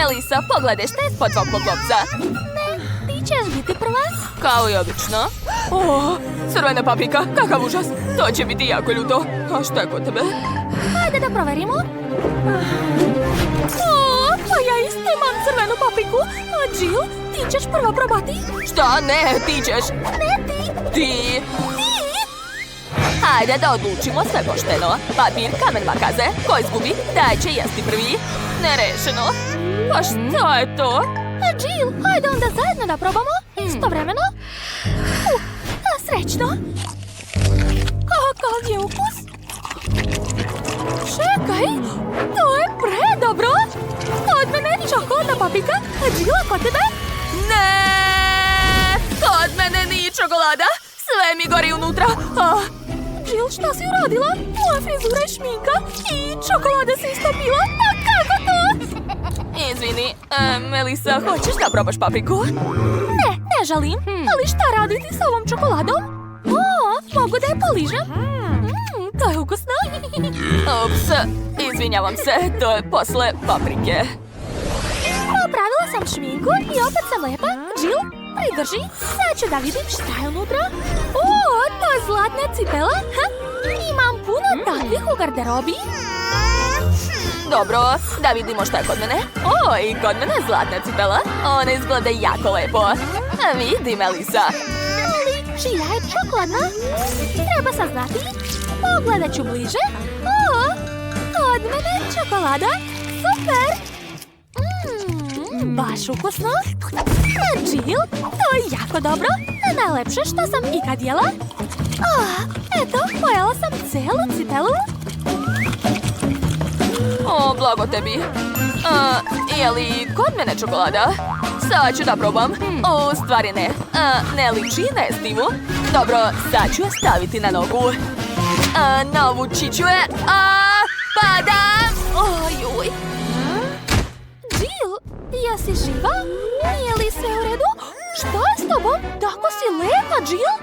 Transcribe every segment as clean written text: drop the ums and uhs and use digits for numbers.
Melisa, pogledaj šta je ispod tvog poklopca. Ne, ti ćeš biti prva. Kao i obično. O, crvena paprika, kakav užas. To će biti jako ljuto. A šta je kod tebe? Hajde da proverimo. O, pa ja isto imam crvenu papriku. A Jill, ti ćeš prva probati? Šta? Ne, ti ćeš. Ne, ti. Ti. Hajde da odlučimo sve pošteno. Papir, kamen, makaze. Ko izgubi, taj će jesti prvi. Nerešeno. Pa šta je to? Jill, hajde onda zajedno da probamo. Istovremeno. Srećno. Kakav je ukus? Čekaj, to je predobro. Od mene čokoladna paprika, a Jill, kod tebe? Ne! Kod mene nije čokolada. Sve mi gori unutra. Jill, šta si uradila? Moja frizura je šminka i čokolada se istopila. A kako to? Izvini, Melisa, hoćeš da probaš papriku? Ne želim. Ali šta raditi s ovom čokoladom? O, mogu da je poližem? To je ukusno. Ups, izvinjavam se, to je posle paprike. Popravila sam šminku i opet sam lepa. Jill, pridrži. Sad ću da vidim šta je unutra. O, to je zlatna cipela. Imam puno takvih u garderobi. Dobro, da vidimo šta je kod mene. O, i kod mene je zlatna cipela. Ona izgleda jako lepo. Vidi, Melisa. Ali čija je čokoladna? Treba saznati. Pogledat ću bliže. O, kod mene je čokolada. Super. Baš ukusno. Jill, to je jako dobro. Najlepše što sam ikad jela. Eto, pojela sam celu cipelu. O, blago tebi. Je li kod mene čokolada? Sad ću da probam. U stvari ne. Ne liči na jestivu. Dobro, sad ću je staviti na nogu. Navući ću je. Padam! Ojuj. Jill, jesi živa? Nije li sve u redu? Što je s tobom? Tako si lepa, Jill?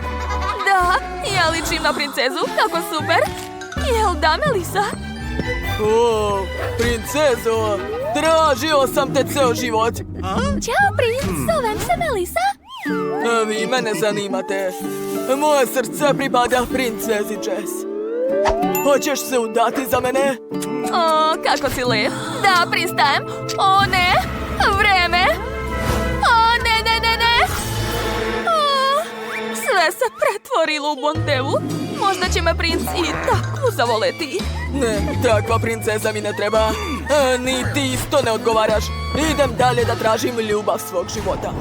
Da, ja ličim na princezu. Kako super. Jel da, Melisa? O, princezo, tražio sam te ceo život. Ćao, princ, zovem se Melisa. A vi mene zanimate. Moje srce pripada princezi Jess. Hoćeš se udati za mene? O, kako si lep. Da, pristajem. O, ne. Vreme. O, ne. Sve se pretvorilo u bondevu. Možda će me princ i tako zavoleti. Ne, takva princeza mi ne treba. Ni ti isto ne odgovaraš. Idem dalje da tražim ljubav svog života.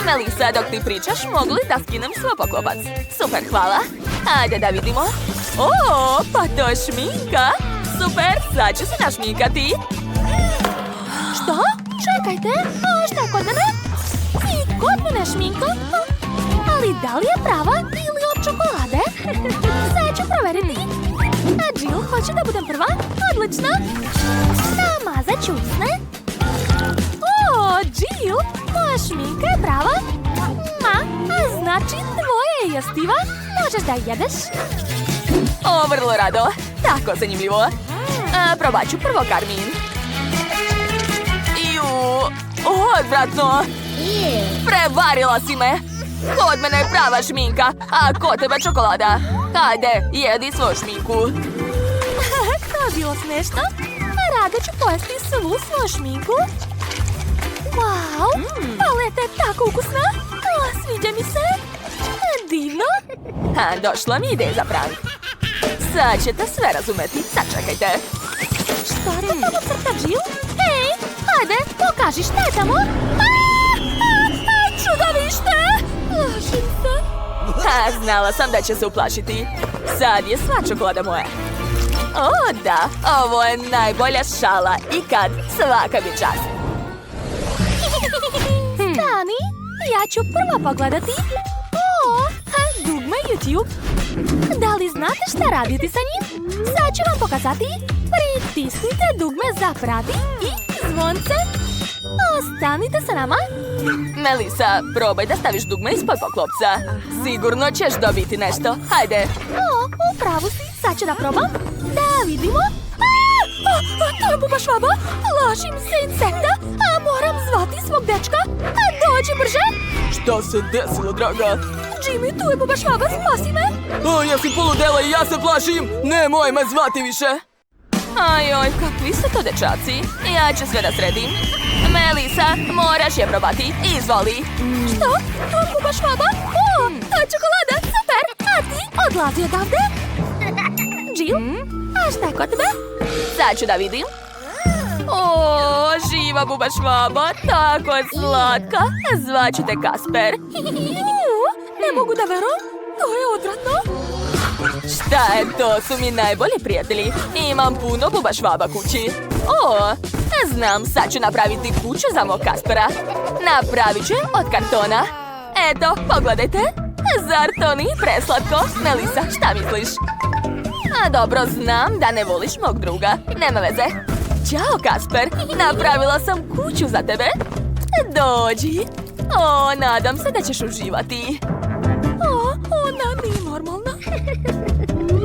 Melisa, dok ti pričaš, mogu li da skinem svoj poklopac? Super, hvala. Ajde da vidimo. O, pa to je šminka. Super, sad ću se našminkati. Što? Čekajte, šta je kod mene? I kod mene šminka? Ali da li je prava ili od čokolade? Sad ću proveriti. A Jill, hoće da budem prva? Odlično. Namazat ću usne. O, Jill, moja šminka je prava. A znači tvoja je jestiva. Možeš da jedeš. O, vrlo rado. Tako zanimljivo. Probat ću prvo karmin. Odvratno. Prevarila si me. Kod mene je prava šminka, a kod tebe čokolada. Hajde, jedi svoju šminku. To je bilo smešno. Rado ću pojesti svu svoju šminku. Wow, paleta je tako ukusna. Sviđa mi se. Divno. Došla mi ideja za prank. Sad ćete sve razumeti. Sačekajte. Šta to tamo crta, Jill? Hej, hajde, pokaži šta je tamo. Čudovište! Plašim se. Znala sam da će se uplašiti. Sad je sva čokolada moja. O, da, ovo je najbolja šala ikad. Svaka mi čast. Stani, ja ću prva pogledati. Dugme YouTube. Da li znate šta raditi sa njim? Sad ću vam pokazati. Pritisnite dugme za prati i zvonce. Ostanite sa nama. Melisa, probaj da staviš dugme ispod poklopca. Sigurno ćeš dobiti nešto. Hajde. Upravo si. Sad ću da probam. Da vidimo. To je buba švaba. Plašim se insekta. Moram zvati svog dečka. Dođi brže. Šta se desilo, draga? Jimmy, tu je buba švaba. Spasi me. Jesi poludela i ja se plašim. Nemoj me zvati više. Ajoj, kakvi su to dečaci. Ja ću sve da sredim. Melisa, moraš je probati. Izvoli. Što? Buba švaba? To je čokolada. Super. A ti odlazi odavde? Jill? A šta je kod tebe? Sad ću da vidim. O, živa buba švaba, tako je slatka. Zvaću te Kasper. Ne mogu da verujem. To je odvratno. Šta je, to su mi najbolji prijatelji. Imam puno buba švaba kući. O, znam, sad ću napraviti kuću za mog Kaspera. Napravit ću je od kartona. Eto, pogledajte. Zar to nije preslatko? Melisa, šta misliš? A dobro, znam da ne voliš mog druga. Nema veze. Ćao, Kasper. Napravila sam kuću za tebe. Dođi. O, nadam se da ćeš uživati. Ona nije normalna.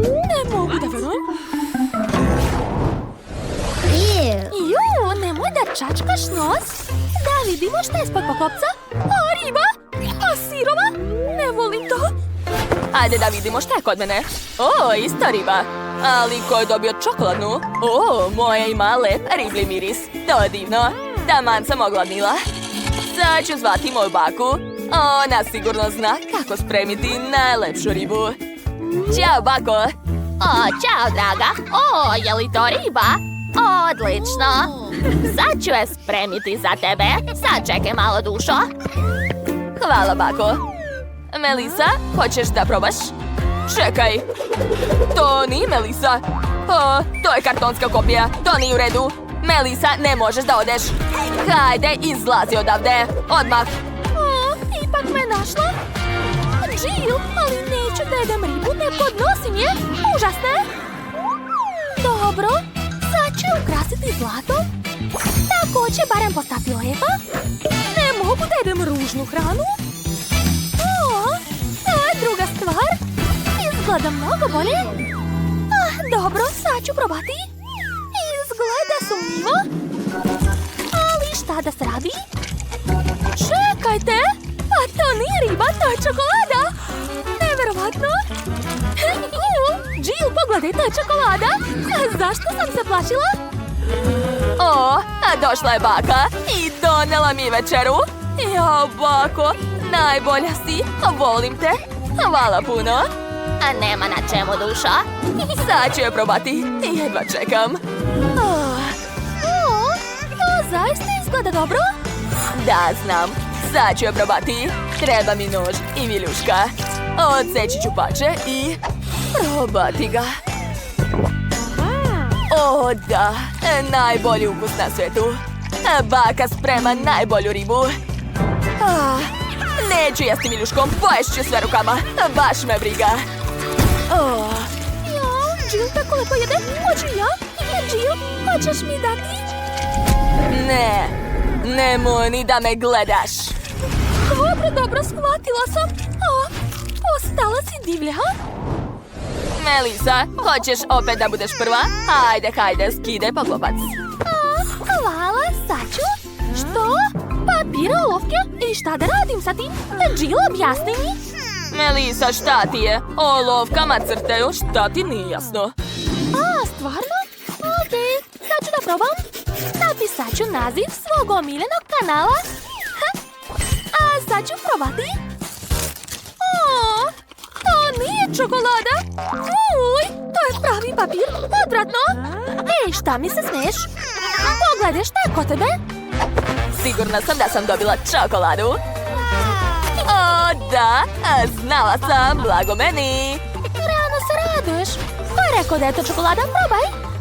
Ne mogu da verujem. Nemoj da čačkaš nos. Da vidimo šta je ispod poklopca. Riba. Sirova. Ne volim to. Ajde da vidimo šta je kod mene. O, ista riba. Ali ko je dobio čokoladnu? O, moja ima lep riblji miris. To je divno. Taman sam ogladnila. Sad ću zvati moju baku. Ona sigurno zna kako spremiti najlepšu ribu. Ćao, bako. Ćao, draga. Je li to riba? Odlično. Sad ću je spremiti za tebe. Sad čekaj malo, dušo. Hvala, bako. Melisa, hoćeš da probaš? Čekaj. To nije Melisa. To je kartonska kopija. To nije u redu. Melisa, ne možeš da odeš. Hajde, izlazi odavde. Odmah. Ipak me našla. Jill, ali neću da jedem ribu, ne podnosim je. Užasno je. Dobro, sad ću ukrasiti zlatom. Tako će barem postati lepa. Ne mogu da jedem ružnu hranu. To je druga stvar. Izgleda mnogo bolje. Dobro, sad ću probati. Izgleda sumnjivo. Ali šta da se radi? Čekajte! Pa to nije riba, to je čokolada! Neverovatno! Jill, pogledaj, to je čokolada! Zašto sam se plašila? Došla je baka i donela mi večeru. Jo, bako, najbolja si. Volim te. Hvala puno. Nema na čemu, duša. Sad ću je probati. Jedva čekam. To zaista izgleda dobro. Da, znam. Sad ću je probati. Treba mi nož i viljuška. Odseći ću pače i probati ga. O, da. Najbolji ukus na svetu. Baka sprema najbolju ribu. Neću jesti viljuškom, poješću sve rukama. Baš me briga. Jill tako lepo jede. Hoću ja? Jill, hoćeš mi dati? Ne, nemoj ni da me gledaš. Dobro, shvatila sam. Postala si divlja. Melisa, hoćeš opet da budeš prva? Hajde, skidaj poklopac. Hvala, sad ću. Što? Papira, olovke? I šta da radim sa tim? Jill, objasni mi. Melisa, šta ti je? Olovkama crtaju, šta ti nije jasno? Stvarno? Okej, sad ću da probam. Napisat ću naziv svog omiljenog kanala. A sad ću probati. To nije čokolada. To je pravi papir. Odvratno. Ej, šta mi se smiješ? Pogledaj, šta je kod tebe? Sigurna sam da sam dobila čokoladu. O, da, znala sam, blago meni. Rano se raduješ. Ko je rekao da je to čokolada? Probaj.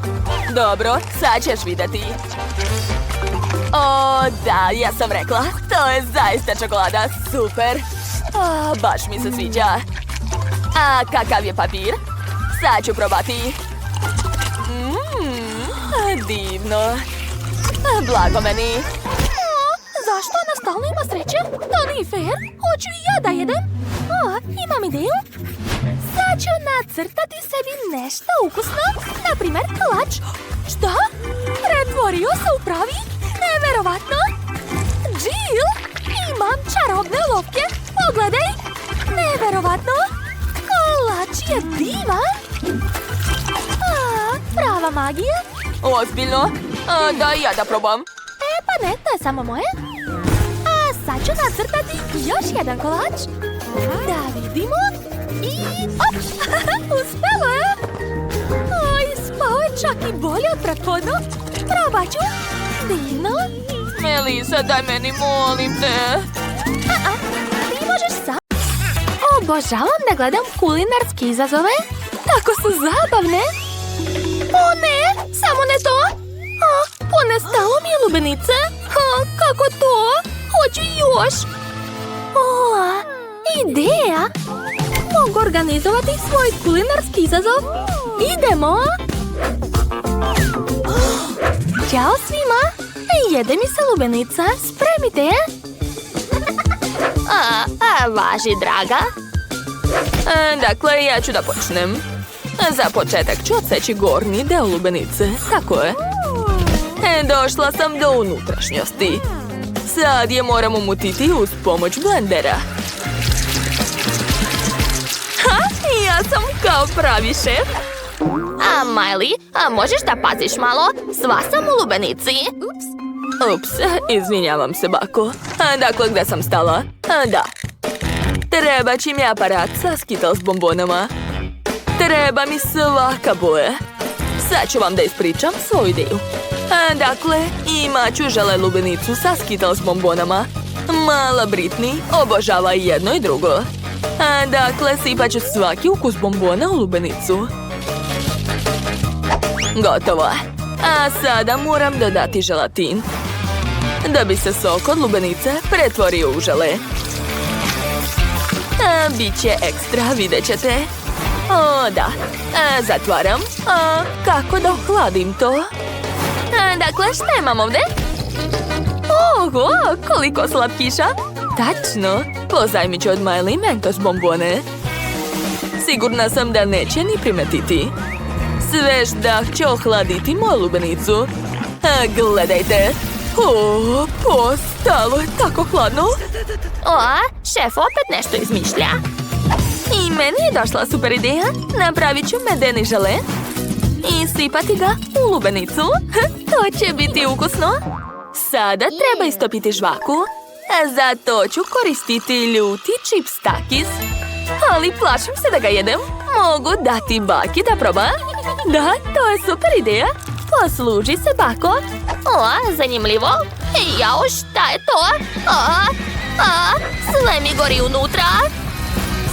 Dobro, sad ćeš vidjeti. O, da, ja sam rekla. To je zaista čokolada, super. Baš mi se sviđa. A kakav je papir? Sad ću probati. Divno. Blago meni. Zašto ona stalno ima sreće? To nije fair. Hoću i ja da jedem. Imam ideju. Sad ću nacrtati sebi nešto ukusno, na primjer kolač. Šta? Pretvorio se u pravi? Neverovatno! Jill, imam čarobne lovke, pogledaj! Neverovatno! Kolač je divan! Prava magija? Ozbiljno? Daj ja da probam. Pa ne, to je samo moje. A sad ću nacrtati još jedan kolač. Da vidimo. I op! Uspelo je! Oj, spao je čak i bolje od prethodno. Probat ću. Divno. Melisa, daj meni, molim te. Ti možeš sam. Obožavam da gledam kulinarske izazove. Tako su zabavne. O ne, samo ne to. Ponestalo mi je lubenice. Kako to? Hoću još. Ideja. Mogu organizovati svoj kulinarski izazov. Idemo. Ćao svima. Jede mi se lubenica. Spremite je. Važi, draga. Dakle, ja ću da počnem. Za početak ću odseći gornji deo lubenice. Tako je. Došla sam do unutrašnjosti. Sad je moram umutiti uz pomoć blendera. Ja sam kao pravi šef. Miley, možeš da paziš malo? Sva sam u lubenici. Ups, izvinjavam se, bako. Dakle, gde sam stala? Da. Treba će mi aparat sa Skittles bombonama. Treba mi svaka boja. Sad ću vam da ispričam svoju ideju. Dakle, imat ću žele lubenicu sa Skittles bombonama. Mala Britney obožava i jedno i drugo. Dakle, sipat ću svaki ukus bombona u lubenicu. Gotovo. A sada moram dodati želatin. Da bi se sok od lubenice pretvorio u žele. Biće ekstra, vidjet ćete. Da. Zatvaram. Kako da ohladim to? Dakle, šta imam ovdje? Oho, koliko slatkiša. Tačno. Pozajmit ću od Miley Mentos bombone. Sigurna sam da neće ni primetiti. Svež dah će ohladiti moju lubenicu. Gledajte. Postalo je tako hladno. Šef opet nešto izmišlja. I meni je došla super ideja. Napravit ću medeni žele i sipati ga u lubenicu. To će biti ukusno. Sada treba istopiti žvaku. Za to ću koristiti ljuti čips takis. Ali plašim se da ga jedem. Mogu dati baki da proba. Da, to je super ideja. Posluži se, bako. Zanimljivo. Jao, šta je to? Sve mi gori unutra.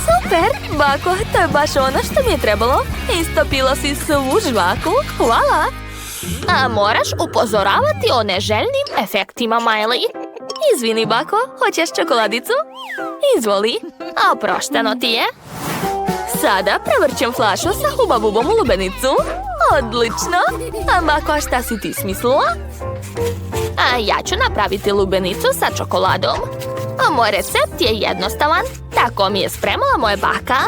Super, bako, to je baš ono što mi je trebalo. Istopila si svu žvaku. Hvala. Moraš upozoravati o neželjnim efektima, Miley. Izvini, bako, hoćeš čokoladicu? Izvoli. Oprošteno ti je. Sada prevrćem flašu sa hubabubom u lubenicu. Odlično. Bako, šta si ti smislila? Ja ću napraviti lubenicu sa čokoladom. Moj recept je jednostavan. Tako mi je spremala moja baka.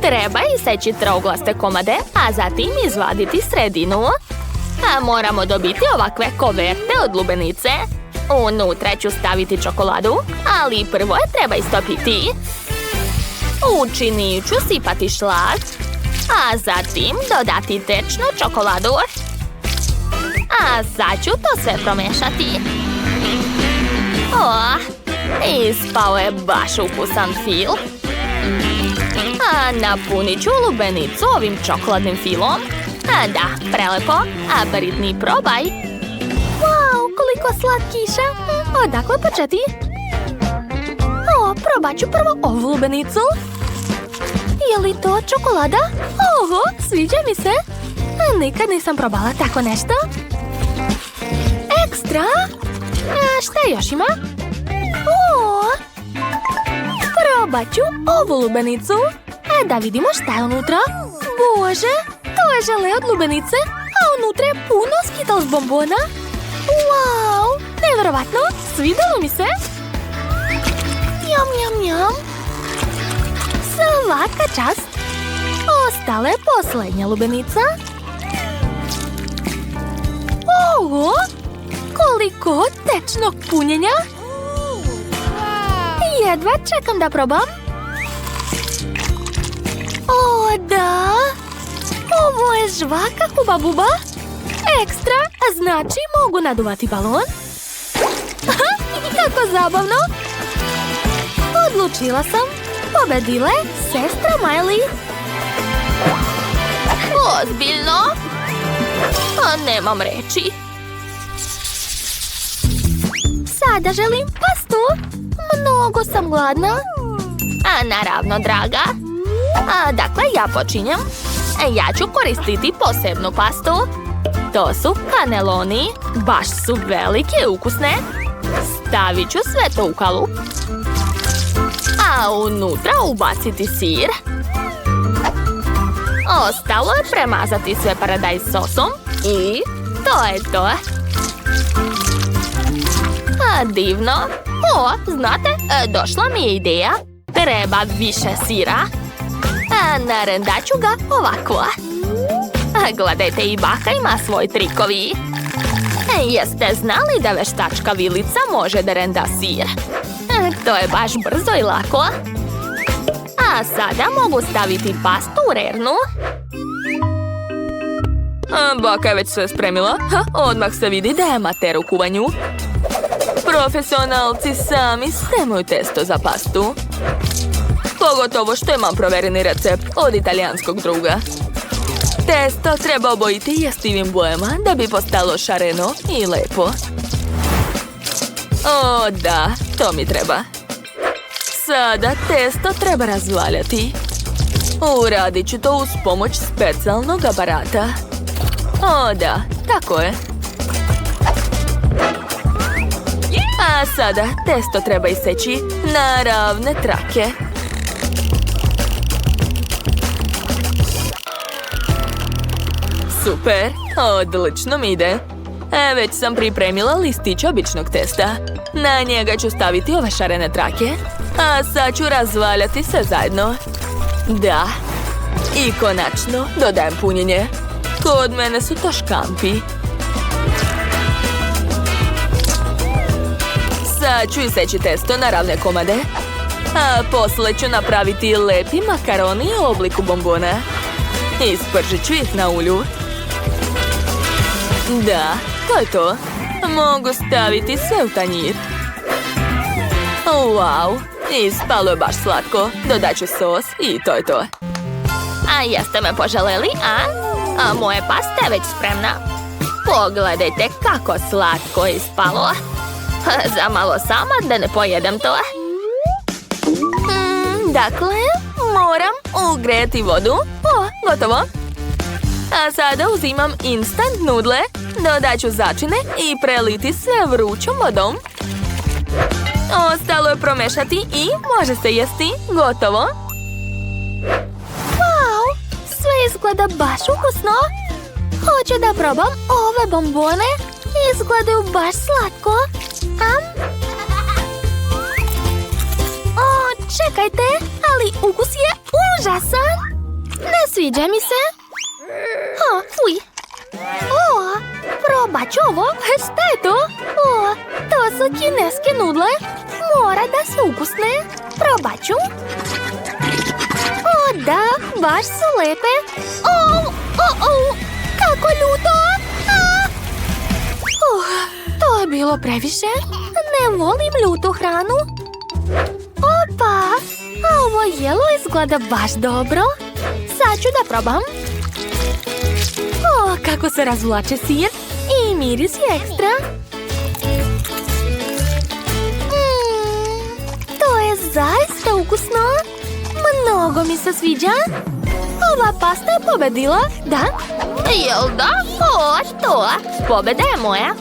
Treba iseći trouglaste komade, a zatim izvaditi sredinu. Moramo dobiti ovakve koverte od lubenice. Unutra ću staviti čokoladu, ali prvo je treba istopiti. U čini ću sipati šlag, a zatim dodati tečnu čokoladu. A sad ću to sve promešati. Ispao je baš ukusan fil. Napunit ću lubenicu ovim čokoladnim filom. Da, prelepo. Britney, probaj. Wow, koliko slatkiša. Odakle početi? Probat ću prvo ovu lubenicu. Je li to čokolada? Oho, sviđa mi se. Nikad nisam probala tako nešto. Ekstra. Šta još ima? Probat ću ovu lubenicu. Da vidimo šta je unutra. Bože, to je žele od lubenice, a unutra je puno Skittles bombona. Wow, nevjerovatno, svidjelo mi se. Njam, njam, njam. Svaka čast. Ostala je posljednja lubenica. Ovo! Koliko tečnog punjenja! Jedva čekam da probam. O, da! Ovo je žvaka Huba Buba. Ekstra, znači mogu naduvati balon. Kako zabavno! Odlučila sam. Pobedila je sestra Miley. Ozbiljno? Nemam reči. Sada želim pastu. Mnogo sam gladna. Naravno, draga. Dakle, ja počinjem. Ja ću koristiti posebnu pastu. To su kaneloni. Baš su velike i ukusne. Stavit ću sve to u kalup. A unutra ubaciti sir. Ostalo je premazati sve paradajz sosom. I to je to. Divno. Znate, došla mi je ideja. Treba više sira. Narendat ću ga ovako. Gledajte, i baka ima svoj trikovi. Jeste znali da veštačka vilica može da renda sir? To je baš brzo i lako. A sada mogu staviti pastu u rernu. Baka je već sve spremila. Odmah se vidi da je amater u kuvanju. Profesionalci sami spremaju testo za pastu. Pogotovo što imam provereni recept od italijanskog druga. Testo treba obojiti jestivim bojama da bi postalo šareno i lepo. O, da, to mi treba. Sada testo treba razvaljati. Uradit ću to uz pomoć specijalnog aparata. O, da, tako je. A sada testo treba iseći na ravne trake. Super, odlično mi ide. Već sam pripremila listić običnog testa. Na njega ću staviti ove šarene trake. A sad ću razvaljati sve zajedno. Da. I konačno dodajem punjenje. Kod mene su to škampi. Sad ću iseći testo na ravne komade. A posle ću napraviti lepi makaroni u obliku bombona. Ispržit ću ih na ulju. Da, to je to. Mogu staviti sve u tanjir. Wow, ispalo je baš slatko. Dodat ću sos i to je to. A jeste me poželeli, a moje pasta je već spremna. Pogledajte kako slatko je ispalo. Zamalo sama da ne pojedem to. Dakle, moram ugrejati vodu. Gotovo. A sada uzimam instant nudle, dodat ću začine i preliti sve vrućom vodom. Ostalo je promešati i može se jesti. Gotovo. Wow, sve izgleda baš ukusno. Hoću da probam ove bombone. Izgledaju baš slatko. O, čekajte, ali ukus je užasan. Ne sviđa mi se. Fuj. O, probat ću ovo. Šta je to? O, to su kineske nudle. Mora da su ukusne. Probat ću. O, da, baš su lepe. Kako ljuto. To je bilo previše. Ne volim ljutu hranu. Opa, a ovo jelo izgleda baš dobro. Sad ću da probam. O, kako se razvlače sir i miris je ekstra. To je zaista ukusno. Mnogo mi se sviđa. Ova pasta je pobedila, da? Jel da? O, to. Pobeda je moja.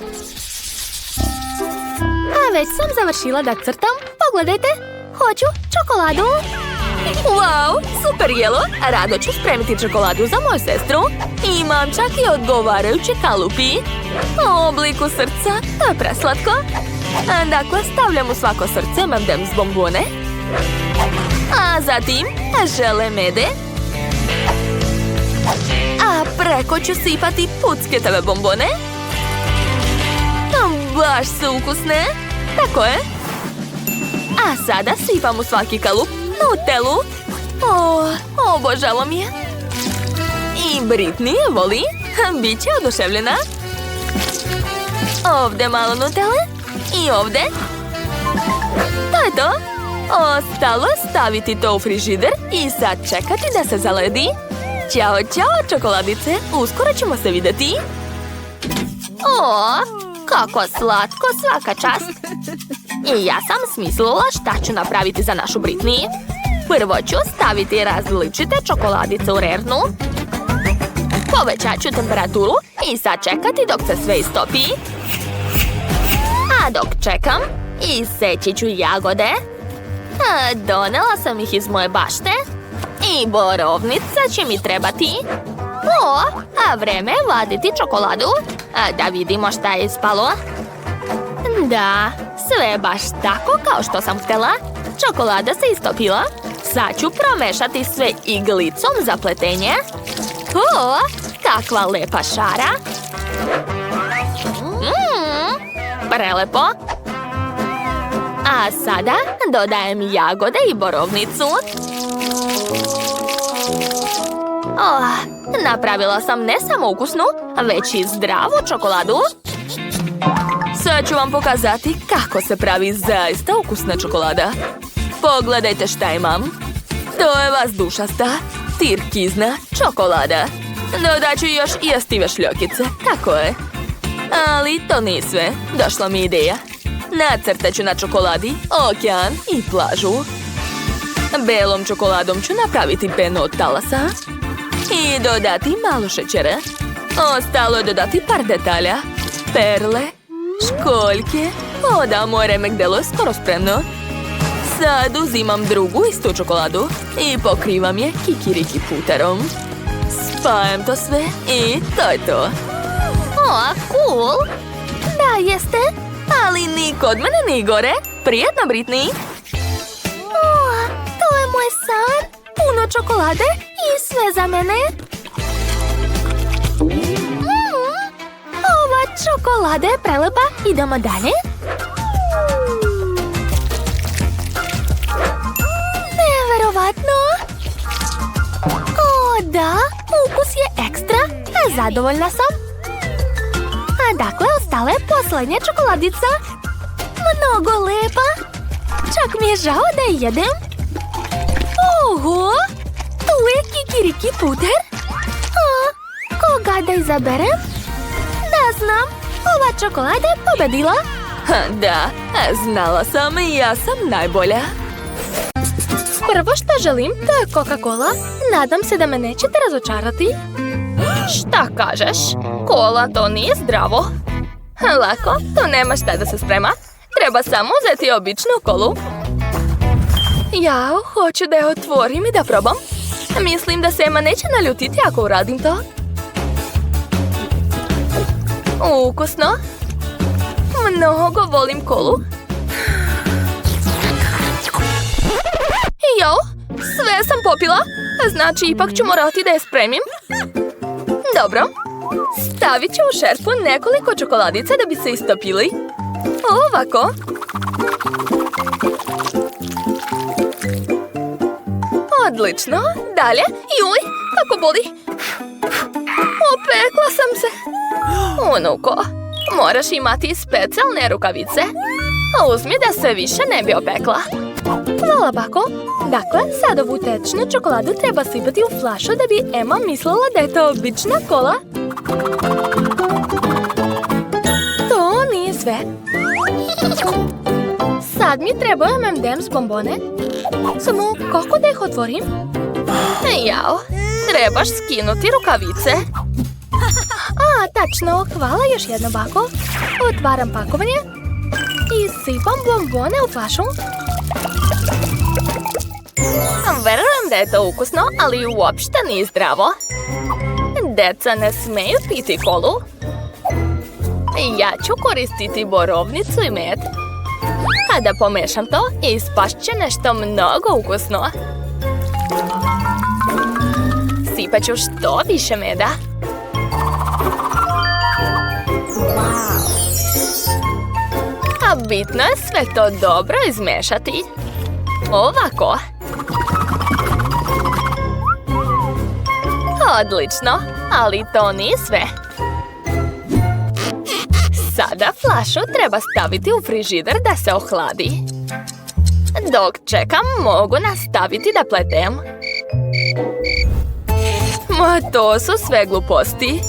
A već sam završila da crtam. Pogledajte, hoću čokoladu. Wow, super jelo. Rado ću spremiti čokoladu za moju sestru. Imam čak i odgovarajuće kalupi. U obliku srca, to je preslatko. Dakle, stavljam u svako srce M&M's bombone. A zatim žele mede. preko ću sipati pucketove bombone. Baš su ukusne. Tako je. A sada sipam u svaki kalup Nutellu. Obožavam je. I Britney je voli. Biće oduševljena. Ovdje malo Nutelle. I ovdje. To je to. Ostalo je staviti to u frižider i sad čekati da se zaledi. Ćao, ćao, čokoladice. Uskoro ćemo se vidjeti. Kako slatko, svaka čast. I ja sam smislila šta ću napraviti za našu Britney. Prvo ću staviti različite čokoladice u rernu. Povećat ću temperaturu i sad čekati dok se sve istopi. A dok čekam, iseći ću jagode. Donela sam ih iz moje bašte. I borovnica će mi trebati. A vreme je vaditi čokoladu. Da vidimo šta je ispalo. Da, sve je baš tako kao što sam htjela. Čokolada se istopila. Sad ću promešati sve iglicom za pletenje. Kakva lepa šara. Prelepo. A sada dodajem jagode i borovnicu. Napravila sam ne samo ukusnu, već i zdravu čokoladu. Sad ću vam pokazati kako se pravi zaista ukusna čokolada. Pogledajte šta imam. To je vazdušasta, tirkizna čokolada. Dodat ću još i jestive šljokice, tako je. Ali to nije sve, došla mi ideja. Nacrtat ću na čokoladi okean i plažu. Belom čokoladom ću napraviti penu od talasa i dodati malo šećera. Ostalo je dodati par detalja. Perle, školjke. Da, moje remek delo je skoro spremno. Sad uzimam drugu istu čokoladu i pokrivam je kikiriki puterom. Spajam to sve i to je to. Cool. Da, jeste. Ali ni kod mene ni gore. Prijetno, Britney. To je moj san. Puno čokolade i sve za mene. Ova čokolada je prelepa. Idemo dalje. Neverovatno. Da, ukus je ekstra. Zadovoljna sam. A dakle, ostala je posljednja čokoladica. Mnogo lepa. Čak mi je žao da je jedem. Tu je kikiriki puter. Koga da izaberem? Da znam, ova čokolada je pobedila. Da, znala sam i ja sam najbolja. Prvo što želim, to je Coca-Cola. Nadam se da me nećete razočarati. Šta kažeš? Kola to nije zdravo. Lako, to nema šta da se sprema. Treba samo uzeti običnu kolu. Ja hoću da je otvorim i da probam. Mislim da se Emma neće naljutiti ako uradim to. Ukusno. Mnogo volim kolu. Jo, sve sam popila. Znači ipak ću morati da je spremim. Dobro. Stavit ću u šerpu nekoliko čokoladica da bi se istopili. Ovako. Odlično. Dalje. Juj, kako boli. Opekla sam se. Unuko, moraš imati specijalne rukavice. Uzmi da se više ne bi opekla. Hvala, bako. Dakle, sad ovu tečnu čokoladu treba sipati u flašu da bi Emma mislila da je to obična kola. To nije sve. Sad mi trebaju M&M's bombone. Samo kako da ih otvorim? Jao, trebaš skinuti rukavice. Tačno, hvala još jedno, bako. Otvaram pakovanje i sipam bombone u flašu. Verujem da je to ukusno, ali uopšte nije zdravo. Deca ne smeju piti kolu. Ja ću koristiti borovnicu i med. Kada pomešam to, ispašće nešto mnogo ukusno. Sipat ću što više meda. A bitno je sve to dobro izmešati. Ovako. Odlično, ali to nije sve. Sada flašu treba staviti u frižider da se ohladi. Dok čekam, mogu nastaviti da pletem. Ma to su sve gluposti.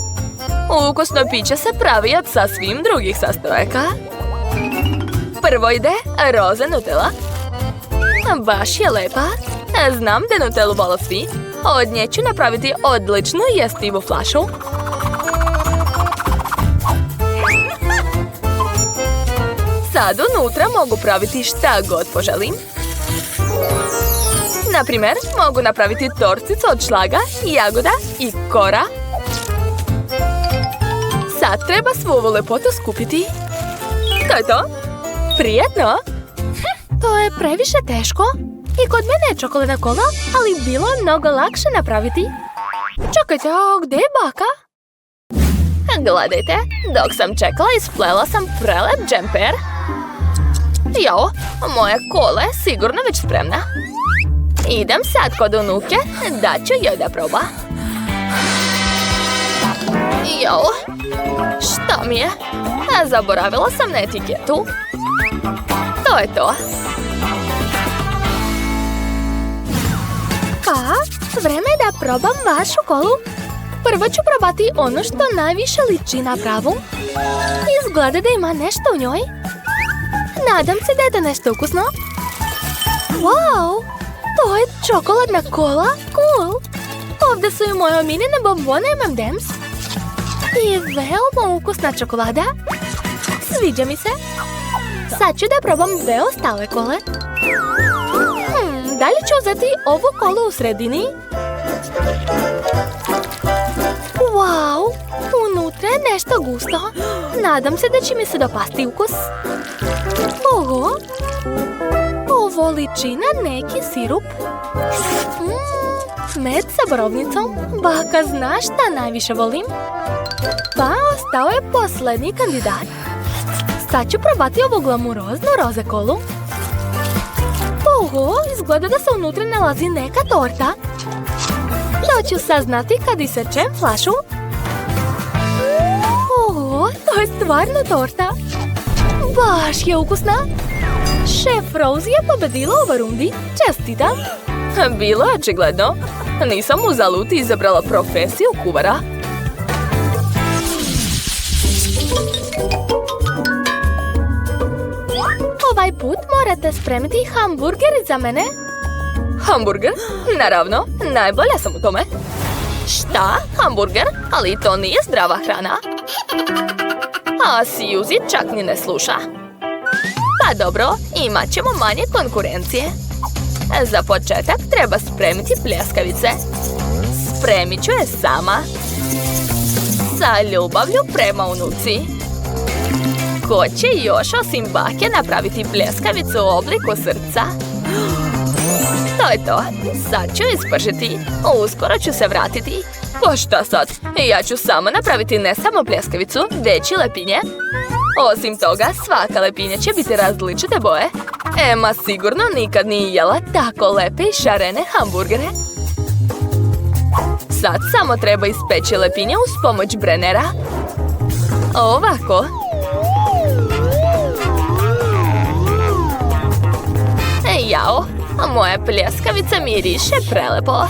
Ukusno piće se pravi od sasvim drugih sastojaka. Prvo ide roze Nutella. Baš je lepa. Znam da Nutellu vole svi. Od nje ću napraviti odličnu jestivu flašu. Sad unutra mogu praviti šta god poželim. Naprimjer, mogu napraviti torticu od šlaga, jagoda i kora. Sad treba svu ovu lepotu skupiti. To je to. Prijetno! To je previše teško. I kod mene je čokoladna kola, ali bilo je mnogo lakše napraviti. Čekajte, a gdje je baka? Gledajte, dok sam čekala isplela sam prelep džemper. Jo, moja kola je sigurno već spremna. Idem sad kod unuke, da ću joj da proba. Jo, šta mi je? Zaboravila sam na etiketu. To je to. Pa, vreme je da probam vašu kolu. Prvo ću probati ono što najviše liči na pravu. Izgleda da ima nešto u njoj. Nadam se da je to nešto ukusno. Wow, to je čokoladna kola. Cool. Ovdje su i moje omiljene bombone M&M's. I veoma ukusna čokolada. Sviđa mi se. Sad ću da probam dve ostale kole. Dalje ću uzeti ovu kolu u sredini. Wow, unutra je nešto gusto. Nadam se da će mi se dopasti ukus. Oho, ovo liči na neki sirup. Med sa borovnicom. Baka zna šta najviše volim. Pa ostao je posljednji kandidat. Sad ću probati ovu glamuroznu roze kolu. Oho, izgleda da se unutra nalazi neka torta. To ću saznati kad isečem flašu. Oho, to je stvarno torta. Baš je ukusna. Šef Rose je pobedila u ovoj rundi. Čestitam. Bilo je očigledno. Nisam uzalud izabrala profesiju kuvara. Ovaj put morate spremiti hamburger za mene. Hamburger? Naravno, najbolja sam u tome. Šta? Hamburger? Ali to nije zdrava hrana. A Suzy čak ni ne sluša. Pa dobro, imat ćemo manje konkurencije. Za početak treba spremiti pljeskavice. Spremit ću je sama. Sa ljubavlju prema unuci. Ko će još osim bake napraviti pljeskavicu u obliku srca? To je to. Sad ću ispržiti. Uskoro ću se vratiti. Pa šta sad? Ja ću sama napraviti ne samo pljeskavicu, već i lepinje. Osim toga, svaka lepinja će biti različite boje. Emma sigurno nikad nije jela tako lepe i šarene hamburgere. Sad samo treba ispeći lepinje uz pomoć brenera. Ovako. Jao, moja pljeskavica miriše prelepo.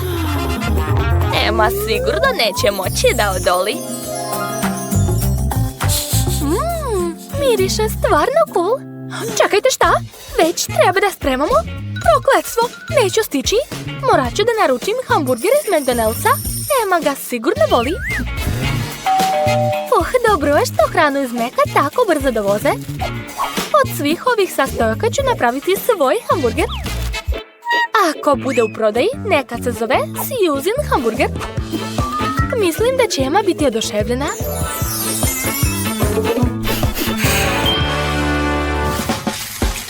Emma sigurno neće moći da odoli. Miriše stvarno cool. Čekajte, šta? Već treba da spremamo? Prokletstvo, neću stići. Morat ću da naručim hamburger iz McDonald'sa. Emma ga sigurno voli. Dobro je što hranu iz Meka tako brzo dovoze. Od svih ovih sastojaka ću napraviti svoj hamburger. Ako bude u prodaji, neka se zove Susan hamburger. Mislim da će Emma biti oduševljena.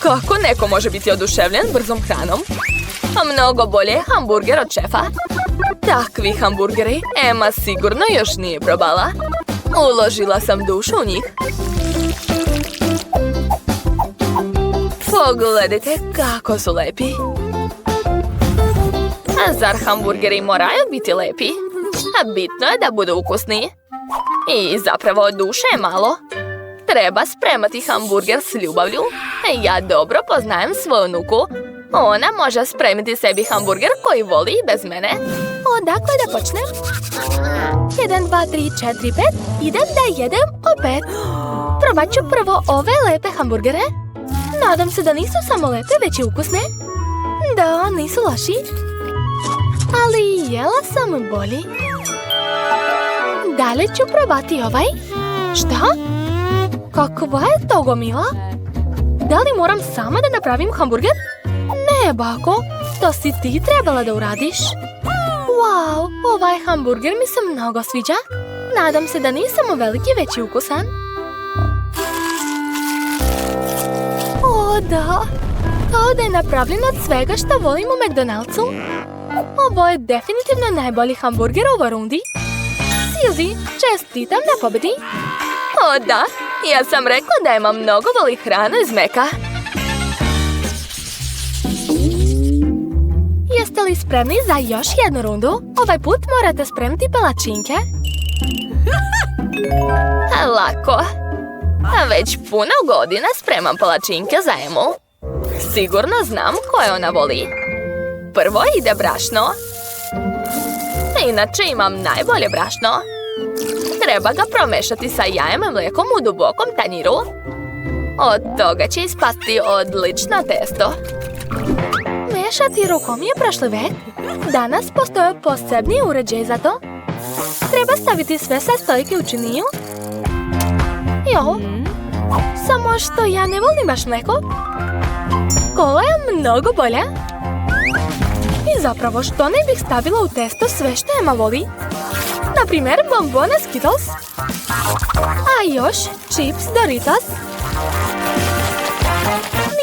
Kako neko može biti oduševljen brzom hranom? A mnogo bolje je hamburger od šefa. Takvi hamburgeri Emma sigurno još nije probala. Uložila sam dušu u njih. Pogledajte kako su lepi. A zar hamburgeri moraju biti lepi? A bitno je da budu ukusni. I zapravo duše je malo. Treba spremati hamburger s ljubavlju. Ja dobro poznajem svoju nuku. Ona može spremiti sebi hamburger koji voli i bez mene. Odakle da počnem? 1, 2, 3, 4, 5. Idem da jedem opet. Probat ću prvo ove lepe hamburgere. Nadam se da nisu samo lepe, već i ukusne. Da, nisu loši. Ali jela sam bolji. Dalje ću probati ovaj. Šta? Kakva je to gomila? Da li moram sama da napravim hamburger? Ne, bako. To si ti trebala da uradiš. Wow, ovaj hamburger mi se mnogo sviđa. Nadam se da nisam veliki, već i ukusan. O, da. Kao da je napravljen od svega što volim u McDonald'su. Ovo je definitivno najbolji hamburger u ovoj rundi. Suzy, čestitam na pobedi. O da, ja sam rekla da Emma mnogo voli hranu iz Meka. Jeste li spremni za još jednu rundu? Ovaj put morate spremiti palačinke. Lako. A već puno godina spremam palačinke za Emu. Sigurno znam koje ona voli. Prvo ide brašno. Inače imam najbolje brašno. Treba ga promešati sa jajem i mlijekom u dubokom tanjiru. Od toga će ispasti odlično testo. Mešati rukom je prošli vek. Danas postoje posebni uređaj za to. Treba staviti sve sastojke u činiju. Jo, samo što ja ne volim baš mlijeko. Kola je mnogo bolja. I zapravo što ne bih stavila u testo sve što Emma voli? Naprimjer, bombone Skittles. A još chips Doritos.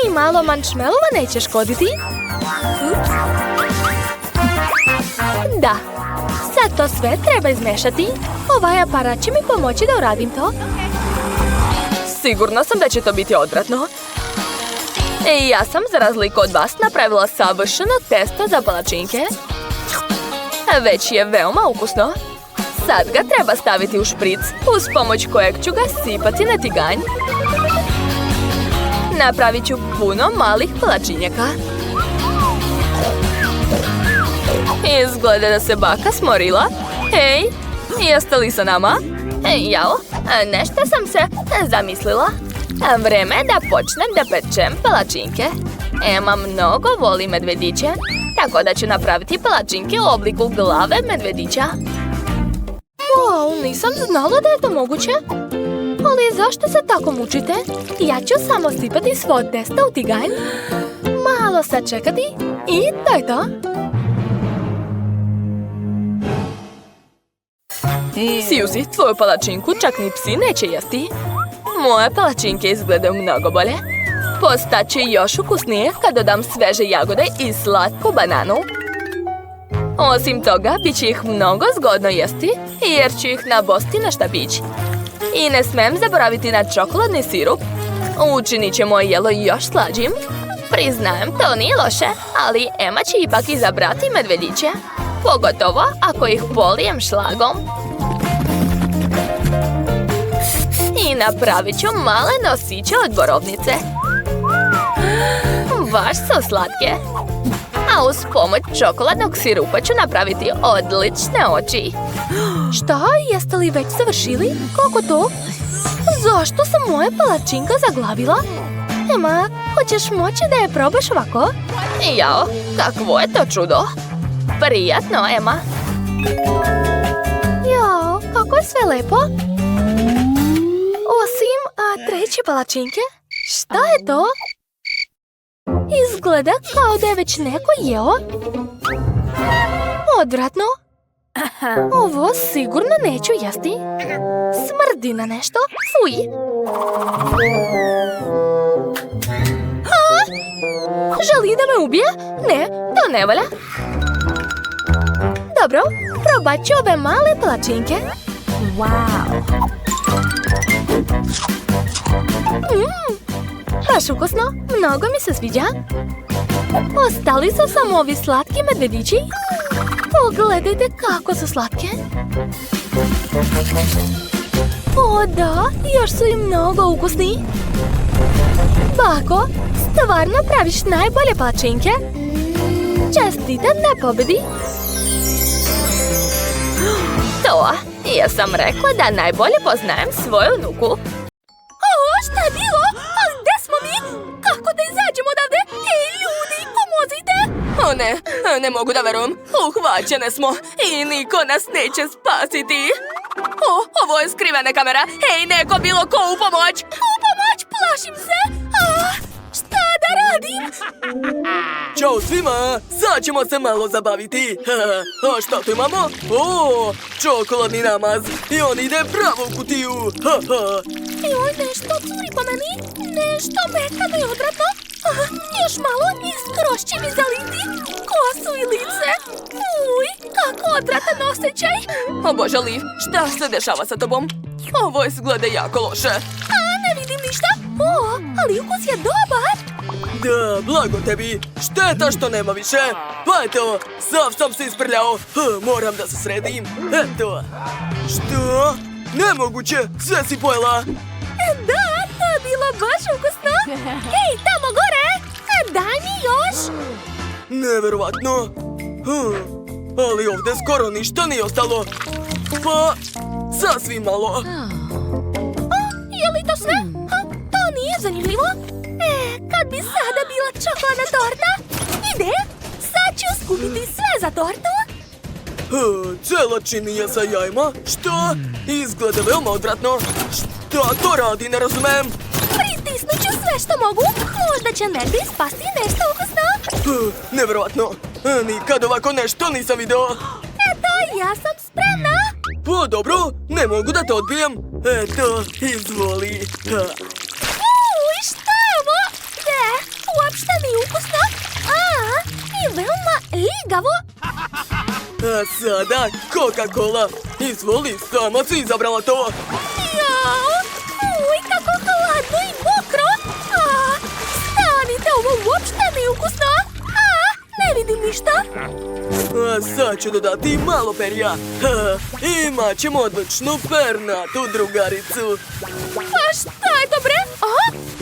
Ni malo marshmallova neće škoditi. Da, sad to sve treba izmešati. Ovaj aparat će mi pomoći da uradim to. Sigurna sam da će to biti odvratno. Ja sam, za razliku od vas, napravila savršeno testo za palačinke. Već je veoma ukusno. Sad ga treba staviti u špric, uz pomoć kojeg ću ga sipati na tiganj. Napravit ću puno malih palačinjaka. Izgleda da se baka smorila. Hej, jeste li sa nama? Jao, nešto sam se zamislila. Vreme je da počnem da pečem palačinke. Emma mnogo voli medvediće, tako da ću napraviti palačinke u obliku glave medvedića. Wow, nisam znala da je to moguće. Ali zašto se tako mučite? Ja ću samo sipati svo testo u tiganj. Malo sačekati i to je to. Suzy, tvoju palačinku čak ni psi neće jesti. Moje palačinke izgledaju mnogo bolje. Postaće još ukusnije kad dodam sveže jagode i slatku bananu. Osim toga, bit će ih mnogo zgodno jesti, jer ću ih nabosti na štapić. I ne smem zaboraviti na čokoladni sirup. Učinit će moje jelo još slađim. Priznajem, to nije loše, ali Emma će ipak izabrati medvediće. Pogotovo ako ih polijem šlagom. I napravit ću male nosiće od borovnice. Baš su slatke. A uz pomoć čokoladnog sirupa ću napraviti odlične oči. Šta? Jeste li već završili? Kako to? Zašto se moja palačinka zaglavila? Emma, hoćeš moći da je probaš ovako? Jao, kakvo je to čudo. Prijatno, Emma. Jao, kako je sve lepo. Osim treće palačinke. Šta je to? Izgleda kao da je već neko jeo. Odvratno. Ovo sigurno neću jesti. Smrdi na nešto. Fuj. Želi da me ubije? Ne, to ne valja. Dobro, probat ću ove male palačinke. Wow. Baš ukusno, mnogo mi se sviđa. Ostali su samo ovi slatki medvedići. Pogledajte kako su slatke. O da, još su i mnogo ukusni. Bako, stvarno praviš najbolje palačinke. Čestitam na pobedi. To, ja sam rekla da najbolje poznajem svoju unuku. O, šta je bilo? A gde smo mi? Kako da izađemo odavde? Ej, ljudi, pomozite! O ne mogu da verujem. Uhvaćene smo i niko nas neće spasiti. O, ovo je skrivena kamera. Hej, neko bilo ko u pomoć. U pomoć, plašim se! Šta da radim? Ćao svima, sad ćemo se malo zabaviti. A šta tu imamo? O, čokoladni namaz. I on ide pravo u kutiju. Joj, nešto curi po meni. Nešto mekano i odvratno. Još malo i skroz će mi zaliti kosu i lice. Uj, kako odvratan osjećaj. O Bože, Liv, šta se dešava sa tobom? Ovo izgleda jako loše. Ne vidim ništa. O, ali ukus je dobar. Da, blago tebi. Šteta što nema više. Pa eto, sav sam se isprljao. Moram da se sredim. Eto. Što? Nemoguće, sve si pojela. Da, to je bilo baš ukusno. Hej, tamo gore. Daj mi još. Neverovatno. Ali ovdje skoro ništa nije ostalo. Pa, sasvim malo. Je li to sve? To nije zanimljivo. Kad bi sada bila čokoladna torta? Ide, sad ću skupiti sve za tortu. Cela činija sa jajima? Što? Izgleda veoma odvratno. Šta to radi, ne razumem. Pritisnut ću sve što mogu. Možda će negdje ispasti nešto ukusno. Neverovatno. Nikad ovako nešto nisam video. Eto, ja sam spremna. Pa dobro, ne mogu da te odbijem. Eto, izvoli. Uj, šta je ovo? Uopšte nije ukusno. I veoma ligavo. A sada Coca-Cola. Izvoli, sama si izabrala to. Jao, uj, kako hladno i mokro. Stanite, ovo uopšte nije ukusno. Ne vidim ništa. A sad ću dodati malo perja. Imat ćemo odličnu pernatu drugaricu. Pa šta je to bre?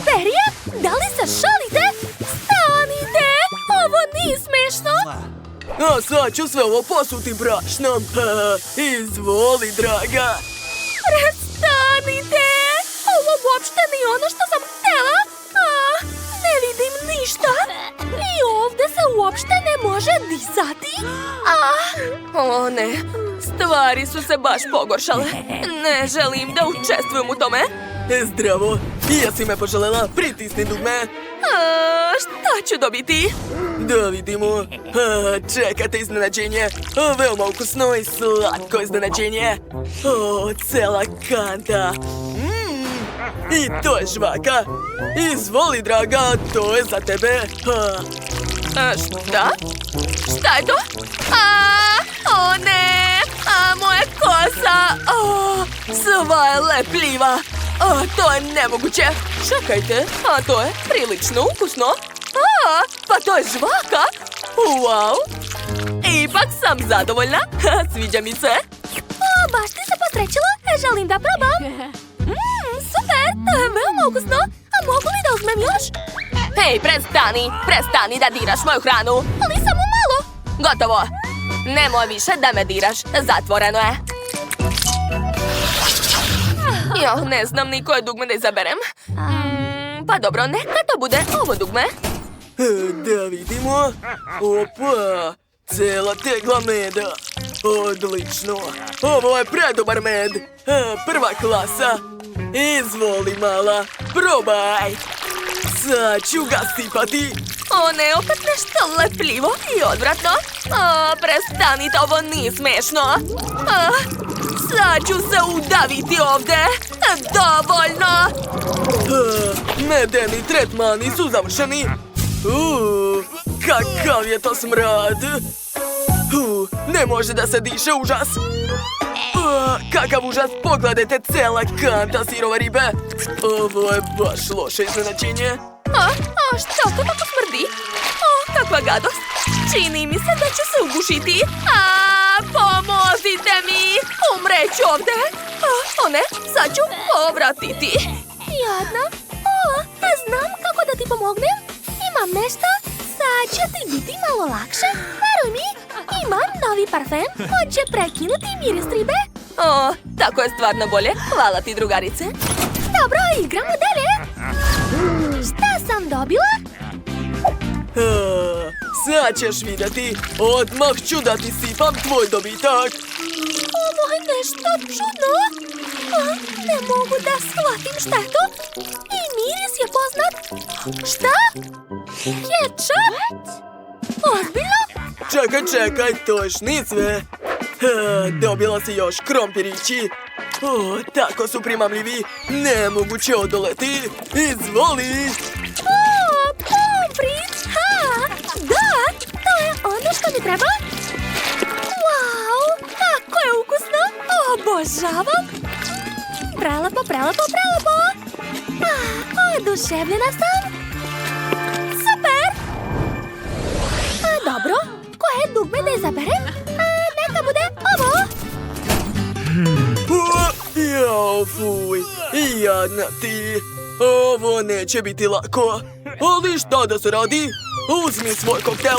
Perje? Da li se šalite? Stanite, ovo nije smešno. A sad ću sve ovo posuti brašnom. Izvoli, draga. Prestanite! Ovo uopšte nije ono što sam htjela. Ne vidim ništa. I ovdje se uopšte ne može disati. O ne, stvari su se baš pogoršale. Ne želim da učestvujem u tome. Zdravo, jesi me poželjela? Pritisni dugme. Šta ću dobiti? Da vidimo. Čekate iznenađenje. Veoma ukusno i slatko iznenađenje. Cela kanta. I to je žvaka. Izvoli, draga, to je za tebe. Šta? Šta je to? O ne! Moja kosa! Sva je lepljiva! To je nemoguće! Čekajte, to je prilično ukusno. Pa to je žvaka! Wow! Ipak sam zadovoljna. Sviđa mi se. Baš ti se posrećilo. Želim da probam. Super, to je veoma ukusno. Mogu li da uzmem još? Hej, prestani da diraš moju hranu. Ali samo malo. Gotovo. Nemoj više da me diraš. Zatvoreno je. Jo, ne znam ni koje dugme da izaberem. Pa dobro, neka to bude ovo dugme. Da vidimo. Opa, cela tegla meda. Odlično. Ovo je predobar med. Prva klasa. Izvoli, mala. Probaj. Sad ću ga sipati. O ne, opet nešto lepljivo i odvratno. Prestanite, ovo nije smešno. Sad ću se udaviti ovde. Dovoljno. Medeni tretmani su završeni. Kakav je to smrad. Ne može da se diše, užas. Kakav užas, pogledajte cela kanta sirove ribe. Ovo je baš loše iznenađenje. Što to tako smrdi? Kakva gadost. Čini mi se da će se ugušiti. Pomozite mi. Umreću ovde. O ne, sad ću povratiti. Jadna. Znam kako da ti pomognem. Imam nešto. Sad će ti biti malo lakše. Veruj mi, imam novi parfem. On će prekinuti miris ribe. Tako je stvarno bolje. Hvala ti, drugarice. Dobro, igramo dalje. Šta sam dobila? Sad ćeš vidjeti. Odmah ću da ti sipam tvoj dobitak. Ovo je nešto čudno. Ne mogu da shvatim šta je to. I miris je poznat. Šta? Ketchup? Ozbiljno? Čekaj, to još nije sve. Dobila si još krompirići. Tako su primamljivi. Nemoguće odoleti. Izvoli. Pomprit! Da, to je ono što mi treba. Wow, kako je ukusno. Obožavam. Prelepo. Oduševljena sam. Super. Dobro, koje dugme da izaberem? Neka bude ovo. Jao, fuj. Jadna ti. Ovo neće biti lako. Ali šta da se radi? Uzmi svoj koktel.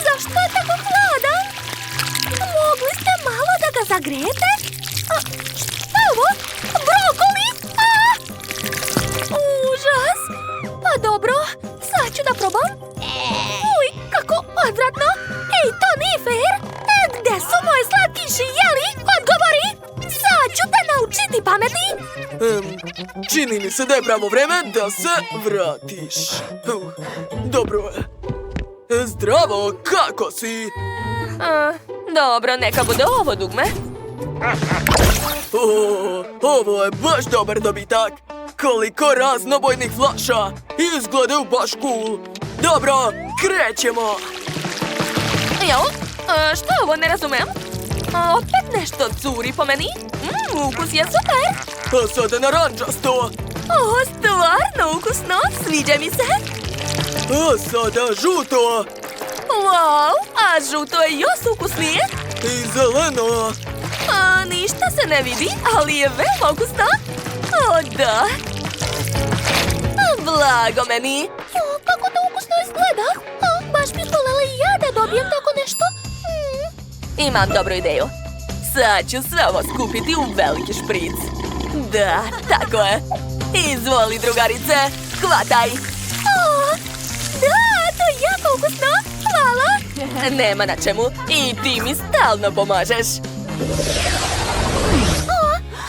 Zašto je tako hladan? Mogli ste malo da ga zagrejete? Šta je ovo? Brokoli? Užas! Pa dobro, sad ću da probam. Uj, kako odvratno! Ej, to nije fair! Gde su moji slatkiši jeli? Odgovori! Sad ću te naučiti pameti! Čini mi se da je pravo vreme da se vratiš. Dobro je. Zdravo, kako si? Dobro, neka bude ovo dugme. Ovo je baš dobar dobitak. Koliko raznobojnih flaša. Izgledaju baš cool. Dobro, krećemo. Jao, što ovo ne razumem? Opet nešto curi po meni. Ukus je super. A sada naranđasto. Stvarno ukusno, sviđa mi se. A sada žuto. Wow, a žuto je još ukusnije. I zeleno. Ništa se ne vidi, ali je veoma ukusno. Da. Blago meni. Kako to ukusno izgleda. Baš bih voljela i ja da dobijem tako nešto. Imam dobru ideju. Sad ću sve ovo skupiti u veliki špric. Da, tako je. Izvoli, drugarice, hvataj. Da, to je jako ukusno. Hvala. Nema na čemu. I ti mi stalno pomažeš.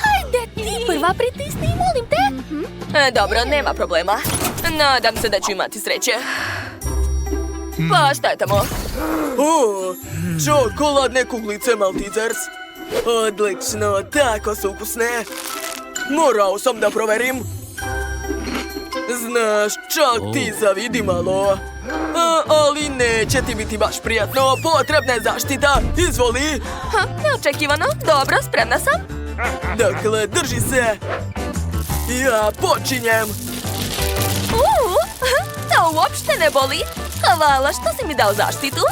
Hajde ti prva pritisni, molim te. Dobro, nema problema. Nadam se da ću imati sreće. Pa šta je tamo? Čokoladne kuglice Maltesers. Odlično, tako su ukusne. Morao sam da proverim. Znaš, čak ti zavidi malo. Ali neće ti biti baš prijatno. Potrebna je zaštita. Izvoli. Neočekivano. Dobro, spremna sam. Dakle, drži se. Ja počinjem. To uopšte ne boli. Hvala što si mi dao zaštitu.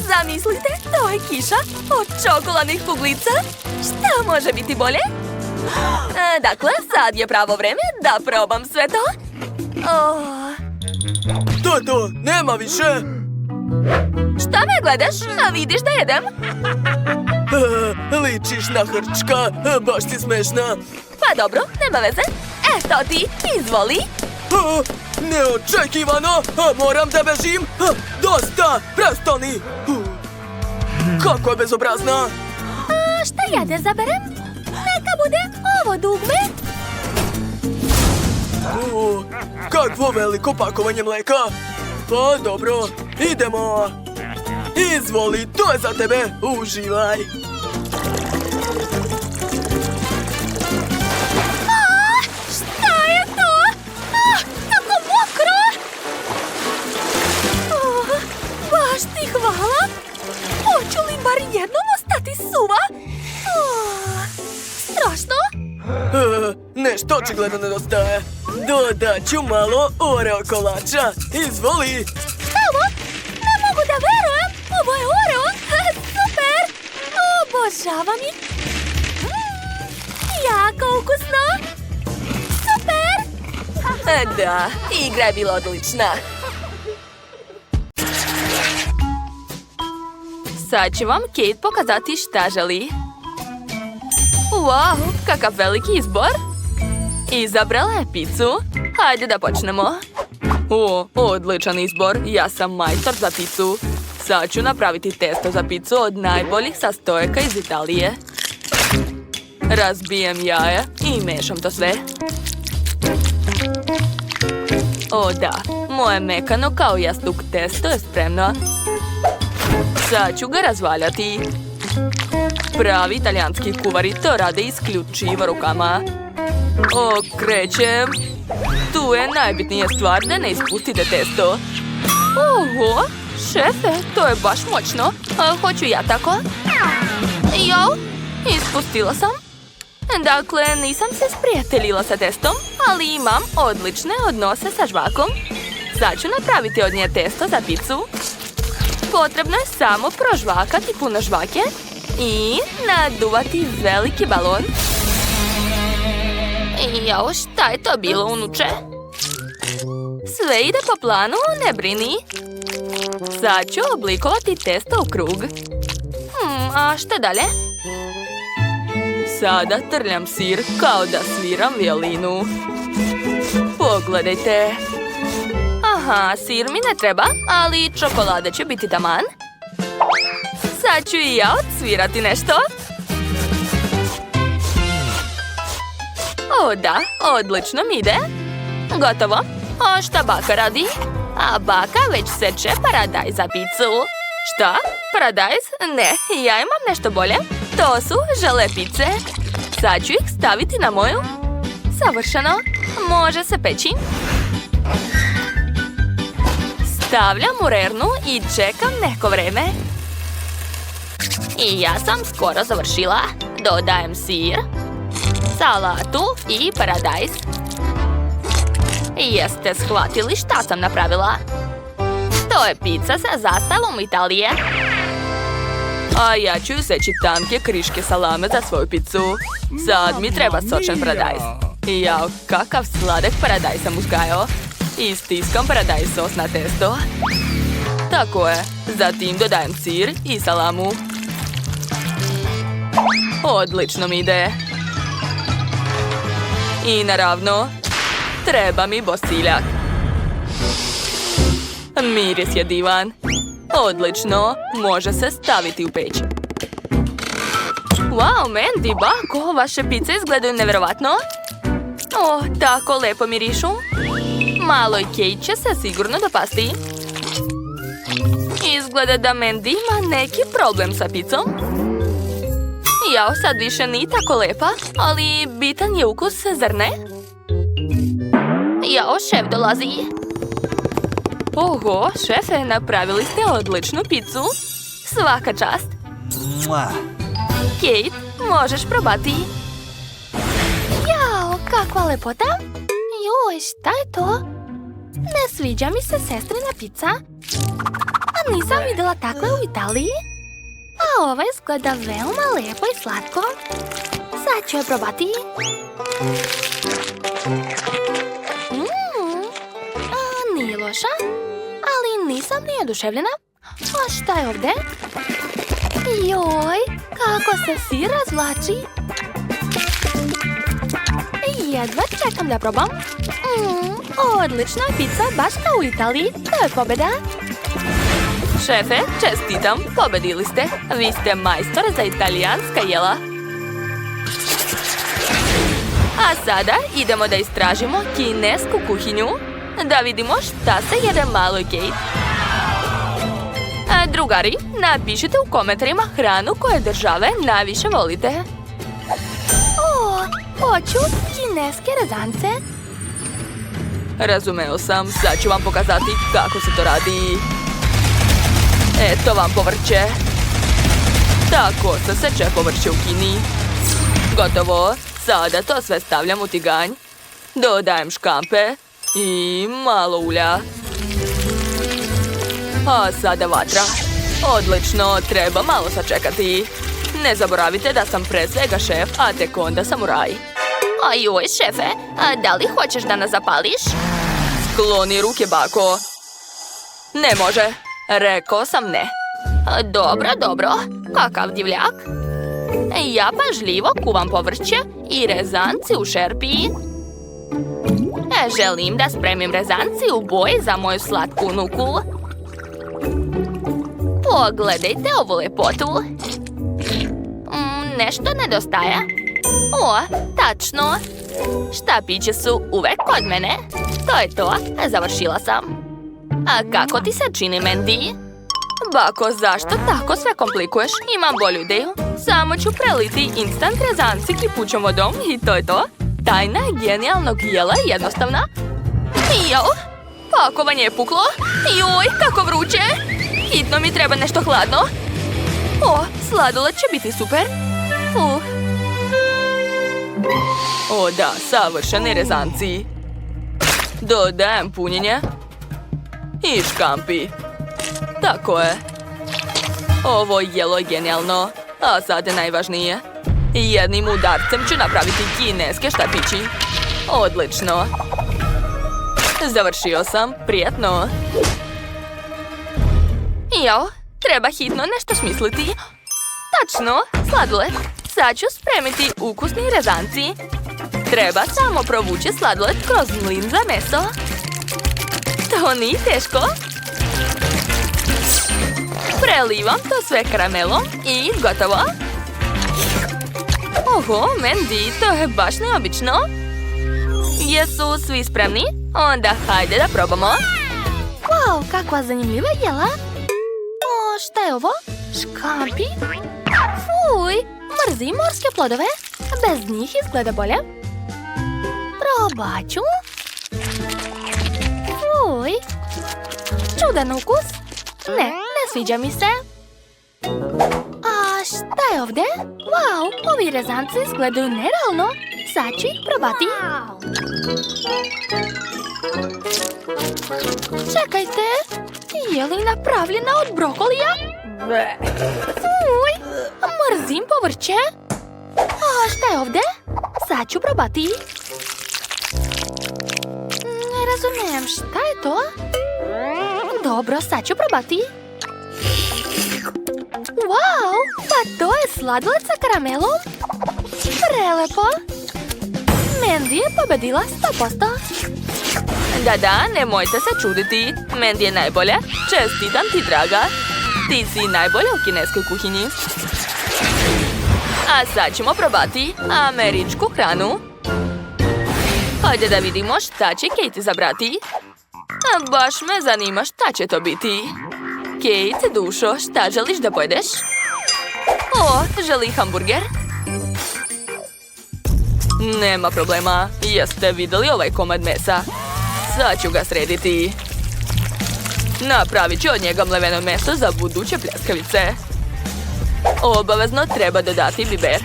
Zamislite, to je kiša od čokoladnih kuglica. Šta može biti bolje? Dakle, sad je pravo vreme da probam sve to. To, nema više. Šta me gledaš? A vidiš da jedem? Ličiš na hrčka, baš si smešna. Pa dobro, nema veze. Eto ti, izvoli. Neočekivano, moram da bežim. Dosta, prestani. Kako je bezobrazna. Šta ja da zaberem? Neka bude ovo dugme. Kakvo veliko pakovanje mleka. Pa dobro, idemo. Izvoli, to je za tebe. Uživaj. Šta je to? Tako mokro. Baš ti hvala. Hoću li bar jednom ostati suva? testo očigledno nedostaje. Dodat ću malo Oreo kolača. Izvoli. Evo, ne mogu da verujem. Ovo je Oreo. Super. Obožavam ih. Jako ukusno. Super. Da, igra je bila odlična. Sad će vam Kate pokazati šta želi. Wow, kakav veliki izbor. Izabrala je picu. Hajde da počnemo. O, odličan izbor. Ja sam majstor za picu. Sad ću napraviti testo za picu od najboljih sastojaka iz Italije. Razbijem jaje i mešam to sve. O da, moje mekano kao jastuk testo je spremno. Sad ću ga razvaljati. Pravi italijanski kuvari to rade isključivo rukama. Okrećem. Tu je najbitnija stvar da ne ispustite testo. Oho, šefe, to je baš moćno. Hoću ja tako. Jo, ispustila sam. Dakle, nisam se sprijateljila sa testom, ali imam odlične odnose sa žvakom. Sad ću napraviti od nje testo za picu. Potrebno je samo prožvakati puno žvake i naduvati veliki balon. Jao, šta je to bilo, unuče? Sve ide po planu, ne brini. Sad ću oblikovati testo u krug. A šta dalje? Sada trljam sir kao da sviram violinu. Pogledajte. Aha, sir mi ne treba, ali čokolada će biti taman. Sad ću i ja odsvirati nešto. O da, odlično mi ide. Gotovo. A šta baka radi? A baka već seče paradajz za picu. Šta? Paradajz? Ne, ja imam nešto bolje. To su žele pice. Sad ću ih staviti na moju. Savršeno. Može se peći. Stavljam u rernu i čekam neko vreme. I ja sam skoro završila. Dodajem sir, salatu i paradajz. Jeste shvatili šta sam napravila? To je pizza sa zastavom Italije. A ja ću seći tanke kriške salame za svoju picu. Sad mi treba sočan paradajz. Jao, kakav sladak paradajz sam uzgajao. I stiskam paradajz sos na testo. Tako je. Zatim dodajem sir i salamu. Odlično mi ide. I naravno, treba mi bosiljak. Miris je divan. Odlično, može se staviti u peć. Wow, Mandy, bako, vaše pice izgledaju nevjerovatno. O, tako lepo mirišu. Maloj Kate će se sigurno dopasti. Izgleda da Mandy ima neki problem sa picom. Jao, sad više nije tako lepa, ali bitan je ukus, zar ne? Jao, šef dolazi. Oho, šefe, napravili ste odličnu picu. Svaka čast. Kate, možeš probati. Jao, kakva lepota. Joj, šta je to? Ne sviđa mi se sestrina pica. A nisam vidjela takve u Italiji. A ova izgleda veoma lepo i slatko. Sad ću je probati. Nije loša, ali nisam ni oduševljena. A šta je ovdje? Joj, kako se sir razvlači. Jedva čekam da probam. Odlična pizza, baš kao u Italiji. To je pobjeda. Šefe, čestitam, pobedili ste. Vi ste majstor za italijanska jela. A sada idemo da istražimo kinesku kuhinju. Da vidimo šta se jede maloj Kate. Drugari, napišite u komentarima hranu koje države najviše volite. O, hoću kineske rezance. Razumeo sam, sad ću vam pokazati kako se to radi. Eto vam povrće. Tako se seče povrće u Kini. Gotovo, Sada to sve stavljam u tiganj. Dodajem škampe i malo ulja. A sada vatra. Odlično, treba malo sačekati. Ne zaboravite da sam pre svega šef, a tek onda samuraj. Ojoj, šefe, a da li hoćeš da nas zapališ? Skloni ruke, bako. Ne može. Rekao sam ne. Dobro. Kakav divljak. Ja pažljivo kuvam povrće i rezanci u šerpi. Želim da spremim rezanci u boji za moju slatku nuku. Pogledajte ovu lepotu. Nešto nedostaje. O, tačno. Štapići su uvek kod mene. To je to, završila sam. A kako ti se čini, Mandy? Bako, zašto tako sve komplikuješ? Imam bolju ideju. Samo ću preliti instant rezanci kipućom vodom i to je to. Tajna genijalnog jela je jednostavna. Jo, Pakovanje je puklo. joj, kako vruće. Hitno mi treba nešto hladno. O, sladoled će biti super. O da, savršeni rezanci. Dodajem punjenje. I škampi. Tako je. Ovo jelo je genijalno. A sad je najvažnije. Jednim udarcem ću napraviti kineske štapići. Odlično. Završio sam. Prijetno. Jo, treba hitno nešto smisliti. Tačno, sladoled. Sad ću spremiti ukusni rezanci. Treba samo provući sladoled kroz mlin za meso. To nije teško. Prelivam to sve karamelom i gotovo. Oho, Mandy, to je baš neobično. Jesu svi spremni? Onda hajde da probamo. Wow, kakva zanimljiva jela. O, šta je ovo? Škampi? Fuj, mrzim morske plodove. Bez njih izgleda bolje. Probat ću. Fuj. Čudan ukus. Ne sviđa mi se. A šta je ovdje? Wow, ovi rezanci izgledaju nerealno. Sad ću ih probati. Čekajte, je li napravljena od brokolija? Fuj, mrzim povrće. A šta je ovdje? Sad ću probati. Ne razumijem, šta je to? Dobro, sad ću probati. Wow, pa to je sladoled sa karamelom. Prelepo. Mandy je pobedila 100%. Da, nemojte se čuditi. Mandy je najbolja. Čestitam ti, draga. Ti si najbolja u kineskoj kuhinji. A sad ćemo probati američku hranu. Hajde da vidimo šta će Kate izabrati. A baš me zanima šta će to biti. Kate, dušo, šta želiš da pojedeš? O, želi hamburger? Nema problema. Jeste vidjeli ovaj komad mesa? Sad ću ga srediti. Napravit ću od njega mleveno meso za buduće pljeskavice. Obavezno treba dodati biber.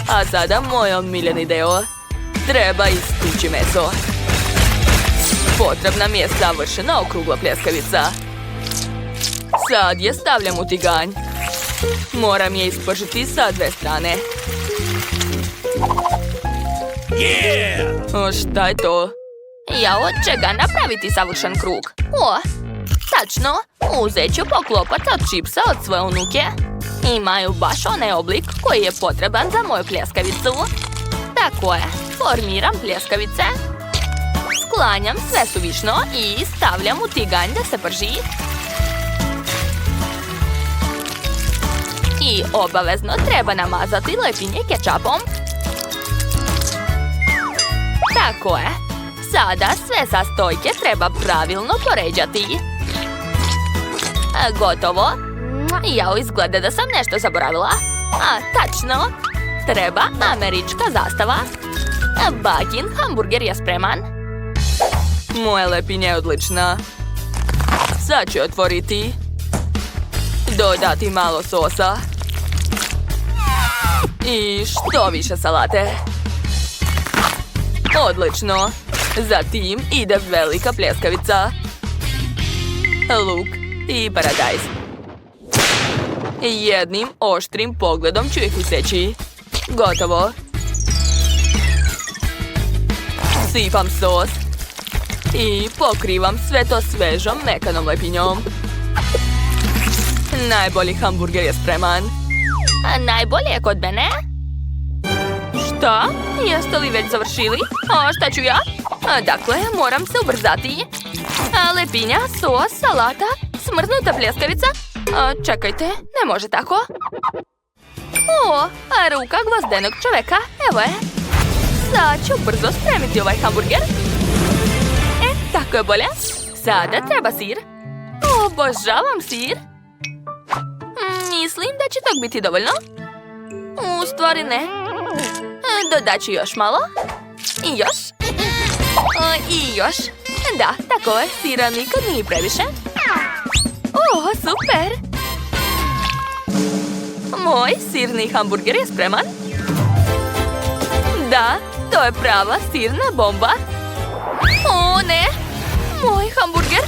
A sada moj omiljeni deo. Treba istući meso. Potrebna mi je savršena okrugla pljeskavica. Sad je stavljam u tiganj. Moram je ispržiti sa dve strane. O, šta je to? Ja od čega napraviti savršen krug? O, tačno, uzet ću poklopac od čipsa od svoje unuke. Imaju baš onaj oblik koji je potreban za moju pljeskavicu. Tako je, formiram pljeskavice. Sklanjam sve suvišno i stavljam u tiganj da se prži. I obavezno treba namazati lepinje kečapom. Tako je. Sada sve sastojke treba pravilno poređati. Gotovo. Jao, izgleda da sam nešto zaboravila. A, tačno. Treba američka zastava. Bakin hamburger je spreman. Moja lepinja je odlična. Sad ću otvoriti. Dodati malo sosa. I što više salate. Odlično. Zatim ide velika pljeskavica. Luk i paradajz. Jednim oštrim pogledom ću ih iseći. Gotovo. Sipam sos. I pokrivam sve to svežom mekanom lepinjom. Najbolji hamburger je spreman. A najbolje je kod mene. Šta? Jeste li već završili? A šta ću ja? Dakle, moram se ubrzati. Lepinja, sos, salata, smrznuta pljeskavica. Čekajte, ne može tako. Ruka gvozdenog čoveka, evo je. Sad ću brzo spremiti ovaj hamburger. Tako je bolje. Sada treba sir. Obožavam sir. Mislim da će tog biti dovoljno. U stvari ne. Dodat ću još malo. I još. I još. Da, tako je. Sira nikad nije previše. Super. Moj sirni hamburger je spreman. Da, to je prava sirna bomba. Ne. Moj hamburger.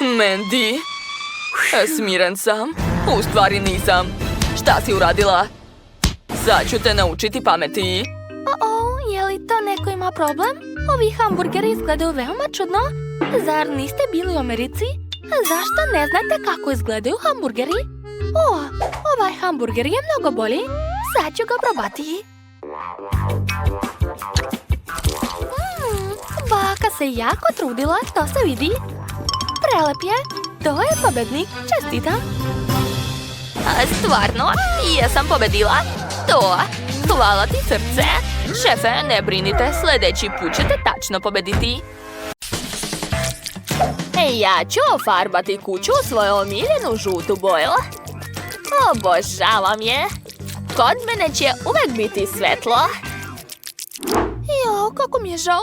Mandy. Smiren sam. U stvari nisam. Šta si uradila? Sad ću te naučiti pameti. Je li to neko ima problem? Ovi hamburgeri izgledaju veoma čudno. Zar niste bili u Americi? Zašto ne znate kako izgledaju hamburgeri? Ovaj hamburger je mnogo bolji. Sad ću ga probati. Baka se jako trudila, to se vidi. Prelep je. To je pobednik. Čestitam. Stvarno? Jesam pobedila? To. Hvala ti srce. Šefe, ne brinite, sljedeći put ćete tačno pobediti. Ja ću ofarbati kuću u svoju omiljenu žutu boju. Obožavam je. Kod mene će uvek biti svetlo. Kako mi je žao.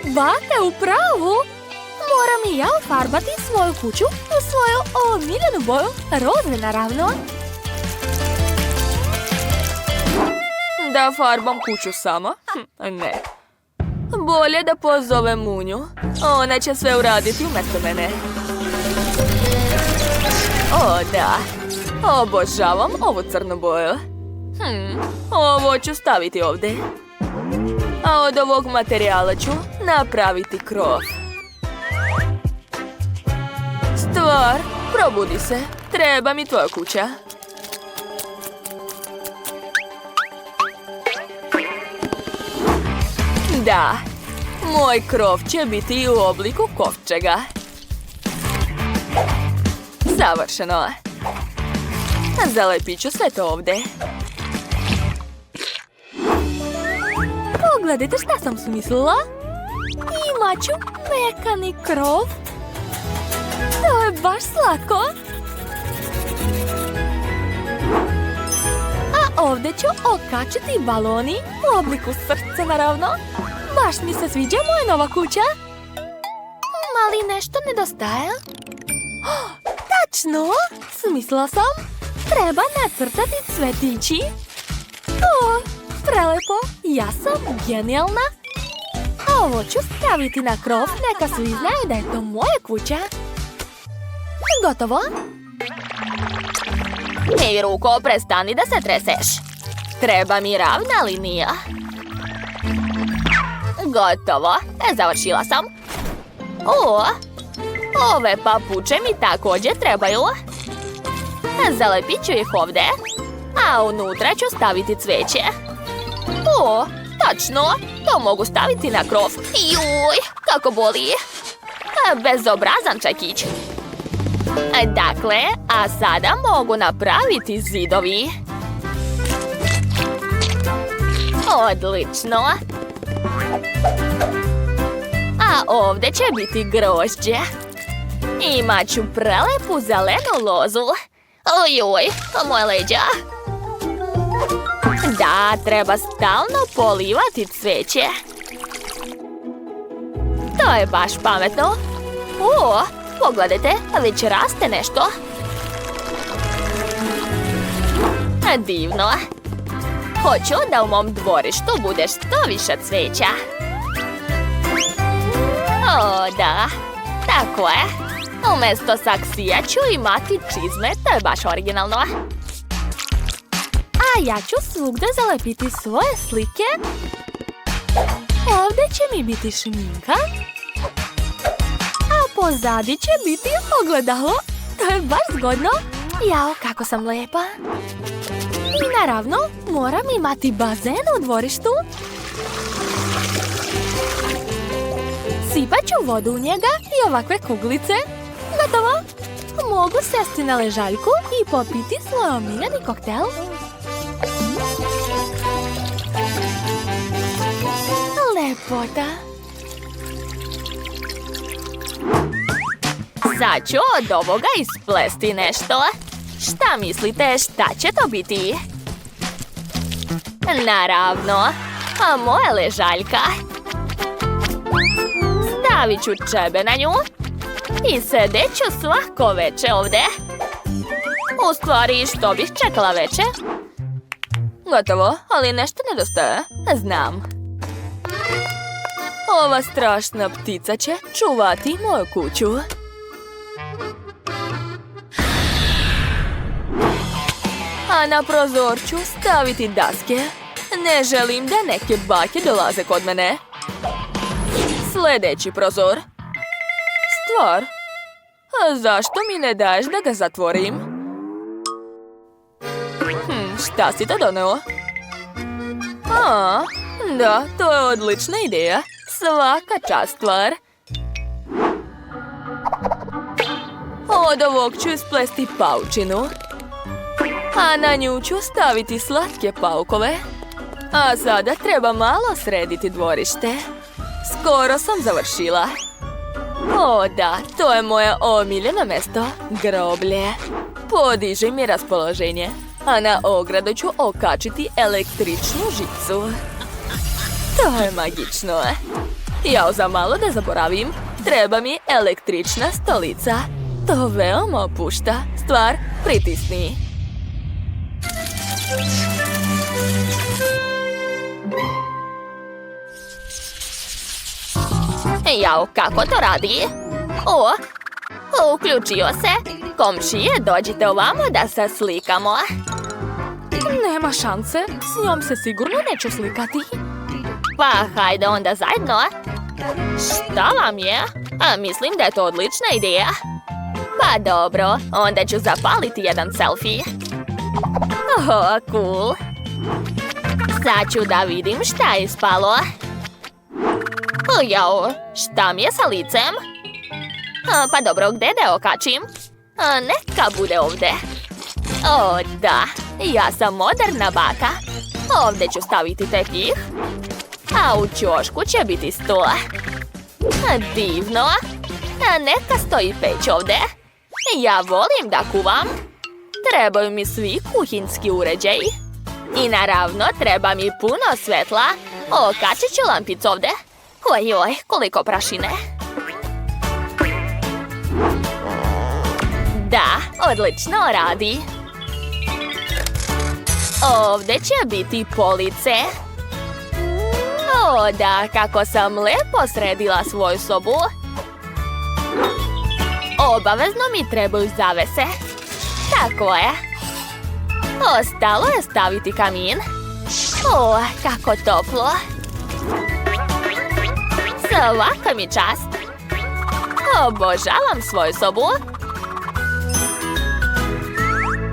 Baka u pravu. Moram i ja ofarbati svoju kuću u svoju omiljenu boju, roze naravno. Da farbam kuću sama? Ne. Bolje da pozovem Munju. Ona će sve uraditi umjesto mene. Da. Obožavam ovu crnu boju. Ovo ću staviti ovdje. A od ovog materijala ću napraviti krov. Stvar, probudi se. Treba mi tvoja kuća. Da, moj krov će biti u obliku kovčega. Savršeno. Zalepit ću sve to ovdje. Pogledajte šta sam smislila. Imat ću mekani krov. To je baš slatko. A ovdje ću okačiti baloni u obliku srca, naravno. Baš mi se sviđa moja nova kuća. Ali nešto nedostaje. Tačno! Smislila sam. Treba nacrtati cvetići. Prelepo. Ja sam genijalna. A ovo ću staviti na krov. Neka svi znaju da je to moja kuća. Gotovo. Hej, Ruko, prestani da se treseš. Treba mi ravna linija. Gotovo. Završila sam. Ove papuče mi također trebaju. Zalepit ću ih ovdje. A unutra ću staviti cveće. Tačno. To mogu staviti na krov. Juj, kako boli. Bezobrazan čekić. Dakle, a sada mogu napraviti zidovi. Odlično. A ovdje će biti grožđe. Imat ću prelepu zelenu lozu. Ojoj, moje leđa. Da, treba stalno polivati cveće. To je baš pametno. Pogledajte, već raste nešto. Divno. Hoću da u mom dvorištu bude što više cvijeća. O, da. Tako je. Umjesto saksija ću imati čizme, to je baš originalno. A ja ću svugdje zalepiti svoje slike. Ovdje će mi biti šminka. A pozadi će biti ogledalo. To je baš zgodno. Jao, kako sam lijepa. I naravno, moram imati bazen u dvorištu. Sipat ću vodu u njega i ovakve kuglice. Gotovo. Mogu sjesti na ležaljku i popiti svoj omiljeni koktel. Lepota. Sad ću od ovoga isplesti nešto. Šta mislite, šta će to biti? Naravno, a moja ležaljka. Stavit ću čebe na nju i sedet ću svako veče ovdje. U stvari, što bih čekala veče? Gotovo, ali nešto nedostaje. Znam. Ova strašna ptica će čuvati moju kuću. A na prozor ću staviti daske. Ne želim da neke bake dolaze kod mene. Sljedeći prozor. Stvar. A zašto mi ne daješ da ga zatvorim? Šta si to doneo? A, da, to je odlična ideja. Svaka čast, stvar. Od ovog ću isplesti paučinu. A na nju ću staviti slatke paukove. A sada treba malo srediti dvorište. Skoro sam završila. O da, to je moje omiljeno mjesto. Groblje. Podiže mi raspoloženje. A na ogradu ću okačiti električnu žicu. To je magično. Jao, za malo da zaboravim, treba mi električna stolica. To veoma opušta. Stvar, pritisni. Jao, kako to radi? O, uključio se. Komšije, dođite ovamo da se slikamo. Nema šanse, s njom se sigurno neću slikati. Pa, hajde onda zajedno. Šta vam je? Mislim da je to odlična ideja. Pa dobro, onda ću zapaliti jedan selfie. Oh, cool. Sad ću da vidim šta je ispalo. Jao, šta mi je sa licem? Pa dobro, gdje da je okačim? Neka bude ovdje. O, da, ja sam moderna baka. Ovdje ću staviti tepih. A u ćošku će biti stol. Divno. Neka stoji peć ovdje. Ja volim da kuvam. Trebaju mi svi kuhinski uređaji. I naravno, treba mi puno svetla. Okačit ću lampicu ovdje. Ojoj, koliko prašine. Da, odlično radi. Ovdje će biti police. O, da, kako sam lepo sredila svoju sobu. Obavezno mi trebaju zavese. Tako je. Ostalo je staviti kamin. O, kako toplo. Svaka mi čast. Obožavam svoju sobu.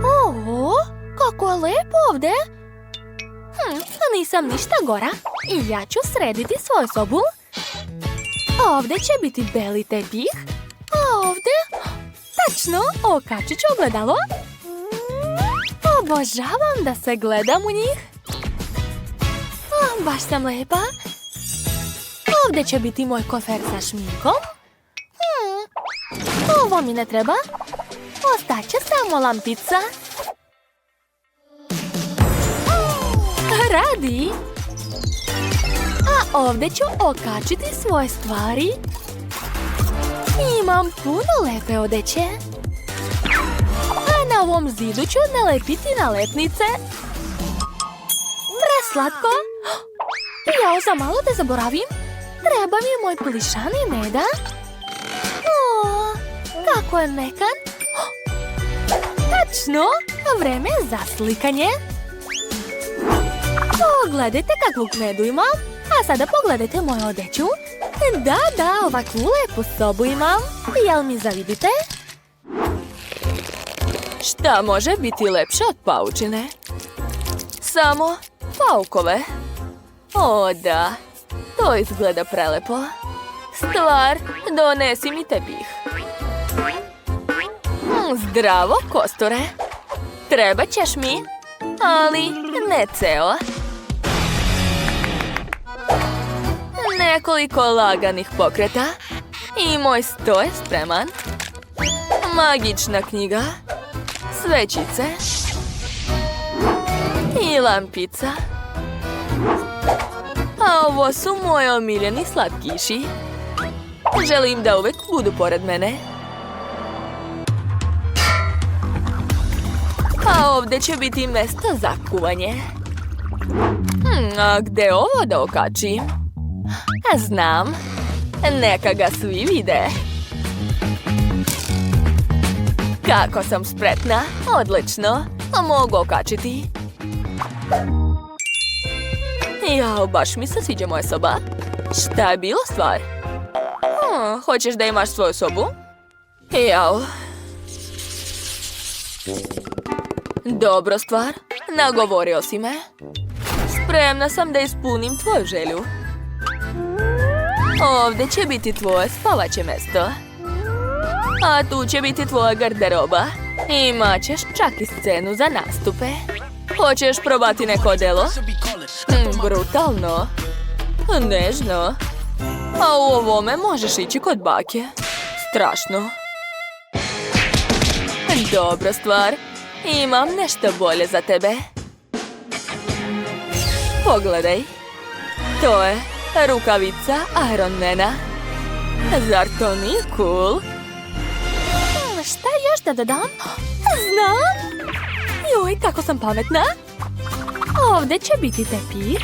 O, kako je lepo ovdje. Nisam ništa gora. I ja ću srediti svoju sobu. Ovdje će biti beli tepih. A ovdje, tačno, okačit ću ogledalo. Obožavam da se gledam u njih. Baš sam lepa. Ovdje će biti moj kofer sa šminkom. Ovo mi ne treba. Ostaće samo lampica. Radi. A ovdje ću okačiti svoje stvari. Imam puno lepe odeće. A na ovom zidu ću nalepiti nalepnice. slatko. Jao, za malo da zaboravim. Treba mi moj plišani meda. O, kako je mekan. Tačno, vreme je za slikanje. Pogledajte kakvog medu imam. A sada pogledajte moju odeću. Da, ovakvu lepu sobu imam. Jel mi zavidite? Šta može biti lepše od paučine? Samo paukove. O, da. To izgleda prelepo. Stvar, donesi mi tepih. Zdravo, kosture. Treba ćeš mi, ali ne ceo. Nekoliko laganih pokreta i moj sto je spreman. Magična knjiga, svećice i lampica. A ovo su moji omiljeni slatkiši. Želim da uvek budu pored mene. A ovdje će biti mjesto za kuvanje. A gde ovo da okačim? Znam. Neka ga svi vide. Kako sam spretna. Odlično. Mogu okačiti. Jao, baš mi se sviđa moja soba. Šta je bilo stvar? Hoćeš da imaš svoju sobu? Jao. Dobro stvar. Nagovorio si me. Spremna sam da ispunim tvoju želju. Ovdje će biti tvoje spavaće mjesto. A tu će biti tvoja garderoba. Imat ćeš čak i scenu za nastupe. Hoćeš probati neko delo? Brutalno. Nežno. A u ovome možeš ići kod bake. Strašno. Dobra stvar. Imam nešto bolje za tebe. Pogledaj. To je rukavica Ironmana. Zar to nije cool? Šta još da dodam? Znam! Joj, kako sam pametna! Ovdje će biti tepih.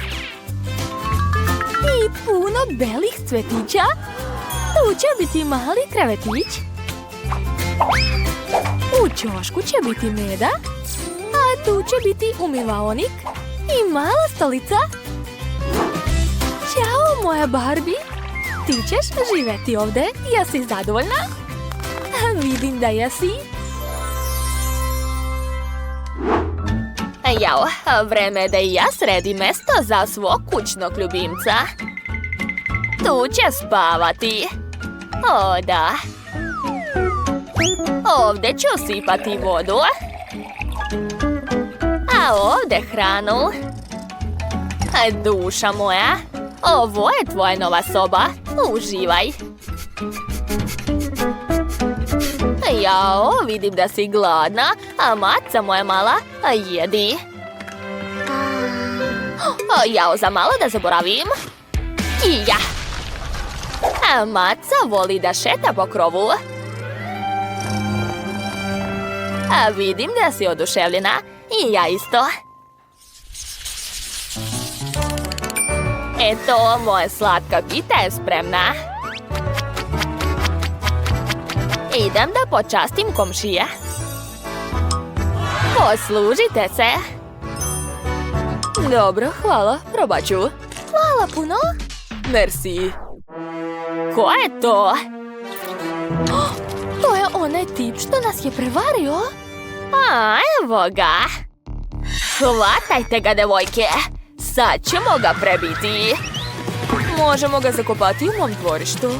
I puno belih cvetića. Tu će biti mali krevetić. U ćošku će biti meda. A tu će biti umivaonik. I mala stolica. Ćao, moja Barbie. Ti ćeš živjeti ovdje. Jesi zadovoljna? Vidim da jesi. Jao, vreme je da i ja sredim mjesto za svog kućnog ljubimca. Tu će spavati. O, da. Ovdje ću sipati vodu. A ovdje hranu. Duša moja, ovo je tvoja nova soba. Uživaj. Jao, vidim da si gladna, a maca moja mala, jedi. Jao, za malo da zaboravim. I ja. A maca voli da šeta po krovu. A vidim da si oduševljena, i ja isto. Eto, moja slatka pita je spremna. Idem da počastim komšije. Poslužite se. Dobro, hvala, probat ću. Hvala puno. Merci. Ko je to? To je onaj tip što nas je prevario. A, evo ga. Hvatajte ga, devojke. Sad ćemo ga prebiti. Možemo ga zakopati u mom dvorištu.